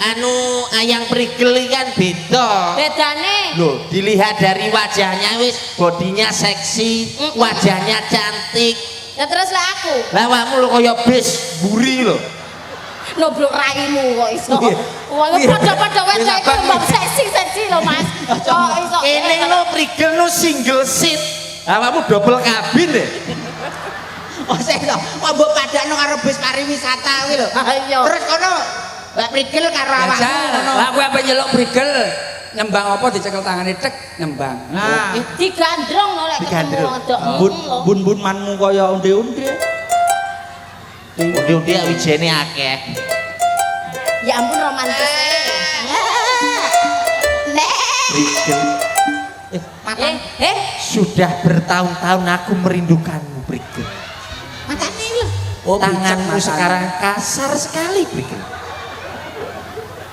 Speaker 4: anu Ayang Prigel iki kan beda.
Speaker 3: Bedane
Speaker 4: Loh, dilihat dari wajahnya wis bodinya seksi, wajahnya cantik.
Speaker 3: ya terus lah aku
Speaker 4: Lah awakmu lho kaya bis buri lho.
Speaker 3: noblok raimu kok iso.
Speaker 1: Iya.
Speaker 3: Wong
Speaker 1: Iya.
Speaker 3: padha-padha wedok iku mbok seksi lho Mas. Kok iso.
Speaker 4: Kene lho Prigel lho single seat. Awakmu double kabin deh.
Speaker 2: oh sik to kok mbok padakno karo bis pariwisata kuwi lho
Speaker 3: Ayo.
Speaker 2: terus kono Mbak Prigel karo awakmu ngono
Speaker 1: lah kowe apa nyeluk Prigel nyembang apa dicekel tangane tek nyembang
Speaker 2: nah
Speaker 3: Digandrong lho lek ketemu
Speaker 4: Digandrong.
Speaker 3: wong wedok.
Speaker 2: bun-bunmanmu kaya unde-unde
Speaker 4: Undi-undi wijene akeh.
Speaker 3: Ya ampun romantis. Nek.
Speaker 4: Prigel. Sudah bertahun-tahun aku merindukanmu, Prigel.
Speaker 2: matane lho
Speaker 1: oh
Speaker 4: Tanganmu sekarang kasar sekali, Prigel.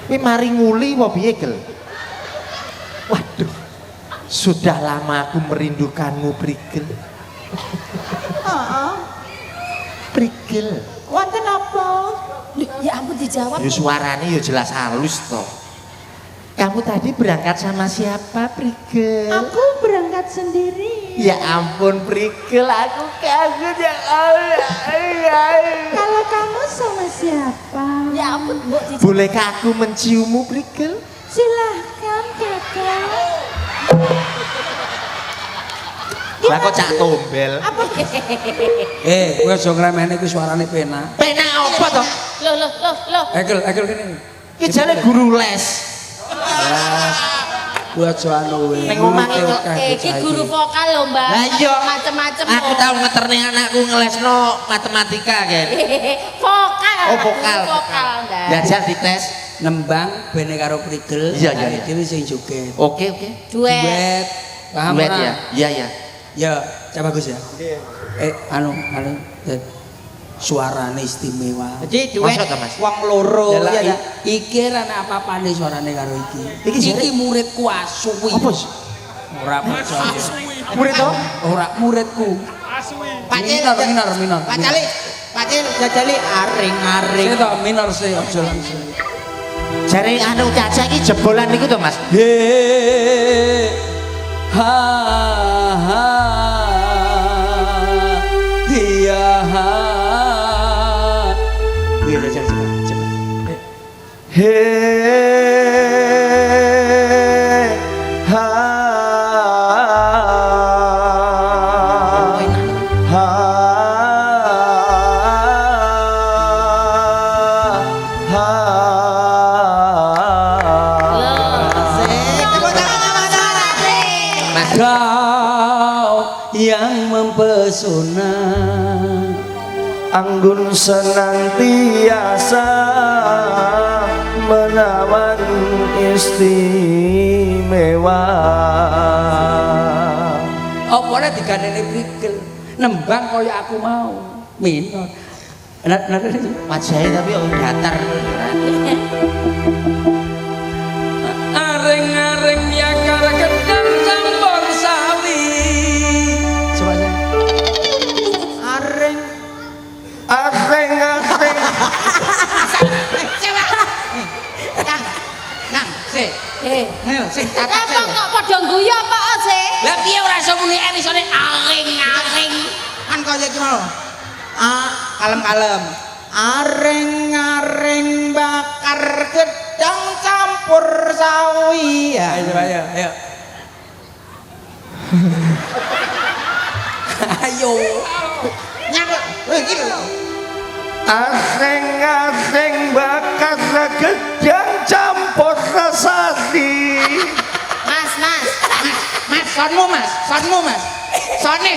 Speaker 4: Kowe mari nguli apa piye, Gel? Waduh. Sudah lama aku merindukanmu, Prigel.
Speaker 2: heeh
Speaker 4: Prigel.
Speaker 2: wonten apa
Speaker 3: Ya ampun dijawab.
Speaker 4: Ya suaranya ya jelas halus toh. Kamu tadi berangkat sama siapa, Prigel?
Speaker 2: aku berangkat sendiri
Speaker 4: Ya ampun, Prigel, aku kangen ya Allah.
Speaker 2: kalau kamu sama siapa
Speaker 3: Ya Ya ampun, Mbok Cici.
Speaker 4: Bolehkah aku menciummu, Prigel?
Speaker 3: Silahkan, Kakak.
Speaker 4: Lah kok cak tombel.
Speaker 3: Apa?
Speaker 1: Kowe aja ngremehne kuwi suarane penak.
Speaker 4: Penak apa to?
Speaker 3: Loh.
Speaker 1: Ekel kene.
Speaker 4: Ki jane guru les.
Speaker 1: Kuwi aja anu wae.
Speaker 4: Ning omah
Speaker 3: Iki guru vokal lho, Mbak.
Speaker 4: Lah iya.
Speaker 3: Macem-macem.
Speaker 4: Aku
Speaker 3: lho.
Speaker 4: tau ngeterne anakku ngelesno matematika, Ken.
Speaker 3: Vokal.
Speaker 4: Oh, vokal.
Speaker 3: Vokal, Mbak.
Speaker 4: Belajar dites.
Speaker 1: Nembang bene karo Prigel.
Speaker 4: Iya, iya, iya.
Speaker 1: Dhewe sing joget.
Speaker 4: Oke.
Speaker 3: Duet.
Speaker 1: Paham
Speaker 4: Duet
Speaker 1: ora?
Speaker 4: ya. Iya, iya.
Speaker 1: Ya, cak bagus ya. Anu suarane istimewa.
Speaker 2: Jadi duet
Speaker 4: Masa to, Mas?
Speaker 2: wong loro
Speaker 1: Yalah,
Speaker 2: ya.
Speaker 1: iki ra ana apa-apane suarane karo iki.
Speaker 4: Iki
Speaker 1: muridku Asui.
Speaker 4: Apa sih?
Speaker 1: Ora percaya.
Speaker 4: Murid to?
Speaker 1: Ora muridku.
Speaker 2: Pak Cil,
Speaker 1: Minor.
Speaker 2: Pak Cali, Pak Cil jajali aring-aring.
Speaker 1: Sing tok minor sih aja langsung.
Speaker 4: Jare anu Caca iki jebolan niku to, Mas?
Speaker 1: He ha ha iya ha. Biar aja coba.
Speaker 4: He ha ha ha.
Speaker 1: Kau yang mempesona,
Speaker 5: anggun senantiasa menawan istimewa.
Speaker 1: apa nek digandene Prigel nembang kaya aku mau minor.
Speaker 4: Wajahe tapi kok datar.
Speaker 1: Areng-areng yakar gedang campur sawi. Coba aja.
Speaker 2: Aring.
Speaker 5: Asing.
Speaker 2: Nang, sik. Ayo, sik
Speaker 3: Apa
Speaker 2: tatak.
Speaker 3: kok padha guyu apa sih?
Speaker 1: Lah piye ora iso muni isone aring-aring.
Speaker 2: Kan kaya iki mau. Kalem-kalem. Aring-aring bakar gedang campur sawi. Ya.
Speaker 1: Ayo. Ayo.
Speaker 2: Nyangkut. Iki lho.
Speaker 5: Asing bakar gedang campur rasati.
Speaker 2: Mas, sonmu mas. Sone.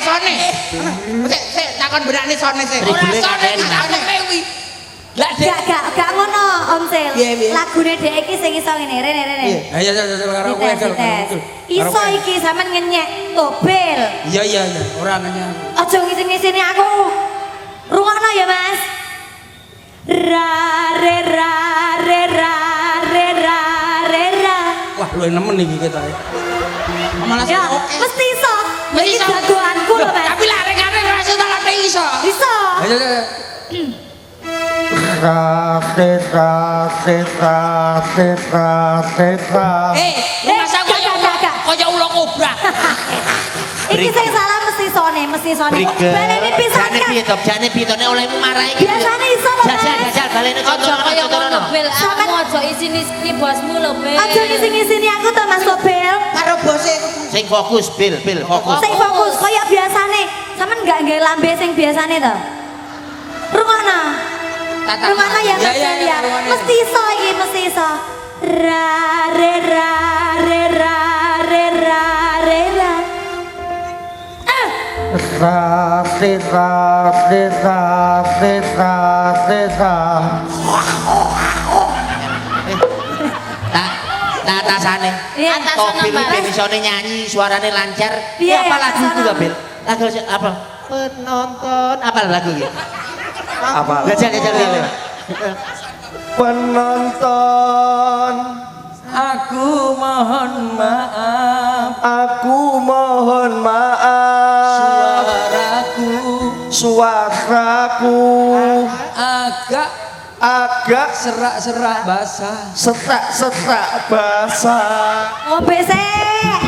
Speaker 2: Sik, takon berani sone sik.
Speaker 1: Ora sone tak rewi. Lah
Speaker 3: Gak ngono, Om Sil.
Speaker 1: Piye?
Speaker 3: Lagune dhek iki sing iso ngene, rene.
Speaker 1: Ayo karo kowe
Speaker 3: Dites. Iso iki sampean ngenyek tobel.
Speaker 1: Iya, ora nanya.
Speaker 3: Aja ngisi-ngisini aku. Rungokno ya, Mas. Ra re ra re ra re ra re ra.
Speaker 1: Wah, luwih nemen iki ketoke.
Speaker 2: Malah
Speaker 3: Ya,
Speaker 2: oke.
Speaker 3: mesti iso.
Speaker 1: Mesti
Speaker 3: Iki
Speaker 1: iso.
Speaker 3: jagoanku lho, Mas.
Speaker 1: Tapi lareng-lareng ora iso tak iso.
Speaker 3: Iso.
Speaker 1: Ayo.
Speaker 5: Ra.
Speaker 1: Masa
Speaker 3: gak.
Speaker 1: kaya ulo kobra.
Speaker 3: Iki sing salah mesti sone.
Speaker 4: Prigel.
Speaker 3: Baleni pisan
Speaker 4: Jane
Speaker 3: kan.
Speaker 4: piye to? Jane piye to nek olehmu marahi iki?
Speaker 3: Biasane iso lho, Mas.
Speaker 4: Jajal balene contohno.
Speaker 6: Bel, kamu aja isini bosmu lho, Bel.
Speaker 3: Aja ngisi-ngisini aku to Mas Tobel.
Speaker 2: Karo bose.
Speaker 4: Sing fokus, Bil, fokus.
Speaker 3: Sing fokus kaya biasane. Sampeyan enggak nggawe lambe sing biasane to. Rungokno. Rungokno ya Mas
Speaker 1: Ya,
Speaker 3: ya.
Speaker 1: rungokno.
Speaker 3: Mesti iso iki, mesti iso. Ra re ra re ra re ra re ra.
Speaker 4: Tak atasane.
Speaker 3: Iya,
Speaker 4: Tobil ben isone nyanyi, suarane lancar.
Speaker 3: Iya,
Speaker 4: Apa
Speaker 3: ya,
Speaker 4: lagu itu
Speaker 3: atasan.
Speaker 4: to, Bil? Lagu apa? Penonton. Apa lagu iki?
Speaker 5: Apa?
Speaker 4: Jajal.
Speaker 5: Penonton,
Speaker 1: Aku mohon maaf
Speaker 5: aku mohon maaf. Suaraku agak
Speaker 1: serak-serak basah.
Speaker 5: serak-serak basah.
Speaker 3: Ngombe sik.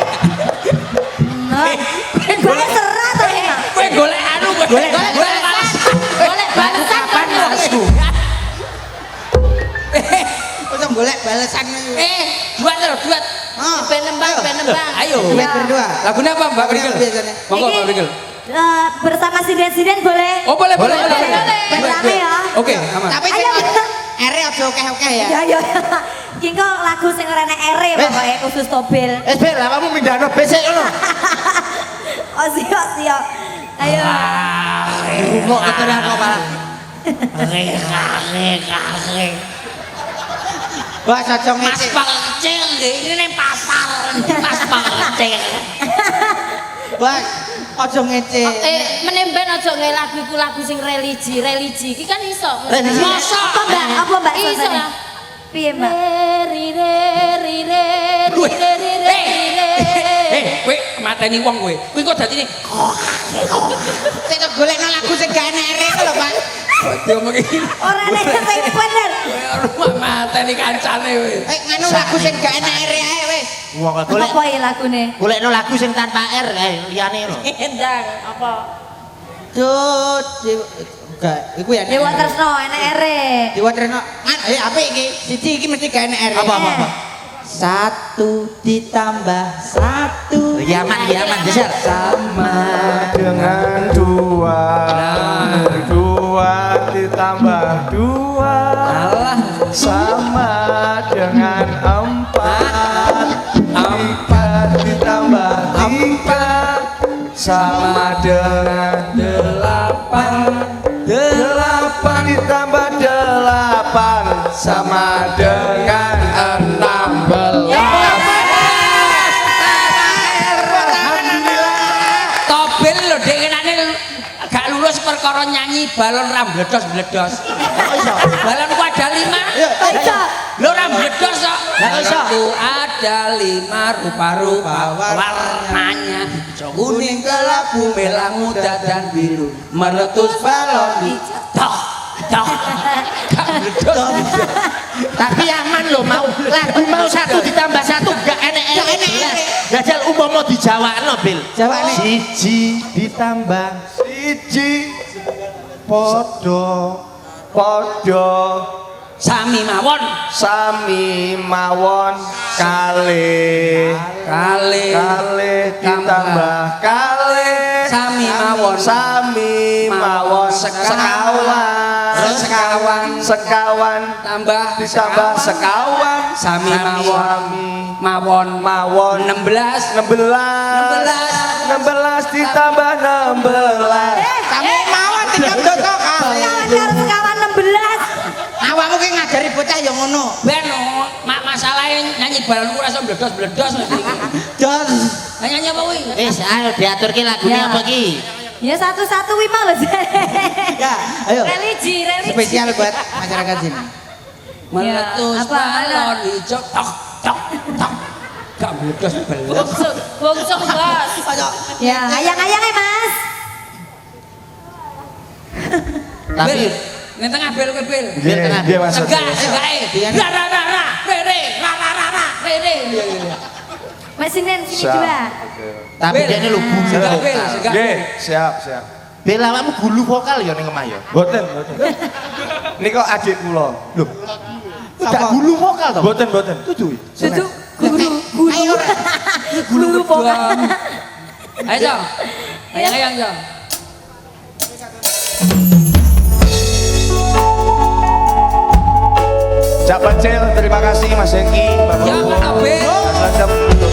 Speaker 3: Gue serat to iki.
Speaker 1: Kowe golek anu golek balas.
Speaker 3: Golek balasan
Speaker 1: Kapan
Speaker 3: kan.
Speaker 1: masku?
Speaker 2: golek balesan.
Speaker 1: Duet lho, duet.
Speaker 6: Ben nembang, ben nembang.
Speaker 1: Ayo.
Speaker 2: Duet berdua.
Speaker 1: Lagune apa Mbak Brigel?
Speaker 2: Biasanya.
Speaker 1: Monggo Mbak Brigel.
Speaker 3: Bersama sinden-sinden boleh.
Speaker 1: Oh boleh.
Speaker 3: Rame ya.
Speaker 1: Oke, aman.
Speaker 2: Tapi sing
Speaker 3: Ayo.
Speaker 2: ere aja akeh-akeh ya.
Speaker 3: Ya ya. Iki kok lagu sing ora enek ere pokoke khusus Tobel.
Speaker 4: Bel, kamu mindahno besek ngono.
Speaker 3: Oh siap. Ayo.
Speaker 4: Rumok ketene aku malah.
Speaker 2: Wah, aja
Speaker 6: Mas
Speaker 2: ngecek.
Speaker 6: Pengcil ini ning pasar. Mas Pengcil.
Speaker 2: Wah, aja ngecek.
Speaker 6: Menemben aja nge lagu iku lagu sing religi. Iki kan iso.
Speaker 4: Religi.
Speaker 6: Mosok.
Speaker 3: Apa Mbak?
Speaker 6: Iso.
Speaker 3: Piye Mbak?
Speaker 1: Kowe mateni wong kowe. Kowe kok dadi
Speaker 2: Sing golekno lagu sing gak enek ere lho, Pak.
Speaker 1: diomongi.
Speaker 3: Ora enek sing bener.
Speaker 1: Kowe mateni kancane kowe.
Speaker 2: Nganu lagu sing gak enek ere ae wis.
Speaker 4: Wong golek
Speaker 3: Apa ya lagune?
Speaker 4: golekno lagu sing tanpa R liyane lho.
Speaker 6: Endang apa?
Speaker 2: Tut, gak iku ya.
Speaker 3: Dewa Tresno enek ere.
Speaker 2: Dewa Tresno. Apik iki. Siji iki mesti gak enek ere.
Speaker 4: Apa?
Speaker 2: 1 ditambah 1
Speaker 4: Yaman Jasar.
Speaker 2: sama
Speaker 5: Dengan dua ditambah dua sama dengan 4 ditambah 3 sama dengan 8 ditambah 8 sama dengan 16.
Speaker 1: Tobel lho dengenane gak lulus perkara nyanyi balon ra mbledos-mbledos. Balon ku ada 5.
Speaker 3: Iso.
Speaker 1: Lho ra mbledos kok.
Speaker 4: iso.
Speaker 1: Ada 5 rupa-rupa warnanya. Hijau, kuning, kelabu, merah, muda dan biru. Meletus balon hijau. Gak mbledos.
Speaker 4: Tapi aman lho mau lagu mau 1 ditambah 1 gak enek. Jajal umpama dijawakno, Bil.
Speaker 2: Jawane.
Speaker 5: Siji ditambah siji podo
Speaker 1: Sami mawon.
Speaker 5: sami mawon kali ditambah kali sami mawon sekawan
Speaker 1: Tambah
Speaker 5: ditambah sekawan
Speaker 1: Sami mawon 16
Speaker 5: 16 ditambah 16
Speaker 2: Kamu mawon tiga dosa kali.
Speaker 3: Kawan 16.
Speaker 2: Awakmu ki ngajari bocah ya ngono.
Speaker 1: Ben masalahe nyanyi balon ku rasa bledos-bledos iki.
Speaker 2: Dos.
Speaker 1: Nyanyi apa kuwi?
Speaker 4: Wis ayo diaturke lagune
Speaker 3: Ya.
Speaker 4: apa ki?
Speaker 3: Ya satu-satu wi mau lho.
Speaker 2: Ya, ayo.
Speaker 6: Religi.
Speaker 2: Spesial buat masyarakat sini.
Speaker 1: Meletus
Speaker 3: apa,
Speaker 1: balon hijau tok. Gak bledos-bledos.
Speaker 6: Bongsong bos.
Speaker 3: Ya, ayang-ayang ya Mas.
Speaker 4: Tapi
Speaker 1: Ning tengah bel kowe bel.
Speaker 4: Bil tengah.
Speaker 5: Dia masuk.
Speaker 1: Segake. Ra rere.
Speaker 3: Mas Sinen sini dua.
Speaker 4: Tapi dene lho gulu
Speaker 1: Segak
Speaker 4: vokal.
Speaker 1: bel, segak.
Speaker 5: Nggih, siap.
Speaker 4: Bil awakmu gulu vokal ya ning omah ya.
Speaker 5: Boten. Niko adik kula. Lho,
Speaker 4: Gak gulu vokal to.
Speaker 5: boten.
Speaker 3: Tutu guru.
Speaker 2: Ayo.
Speaker 3: Guru pokok.
Speaker 1: Ayo, Jong. Ayang-ayang, Jong.
Speaker 5: Cak Pecil, terima kasih Mas Hengki, Bapak
Speaker 1: Ya,
Speaker 5: Ibu.
Speaker 1: Pak Abel.
Speaker 5: Mas Landep, untuk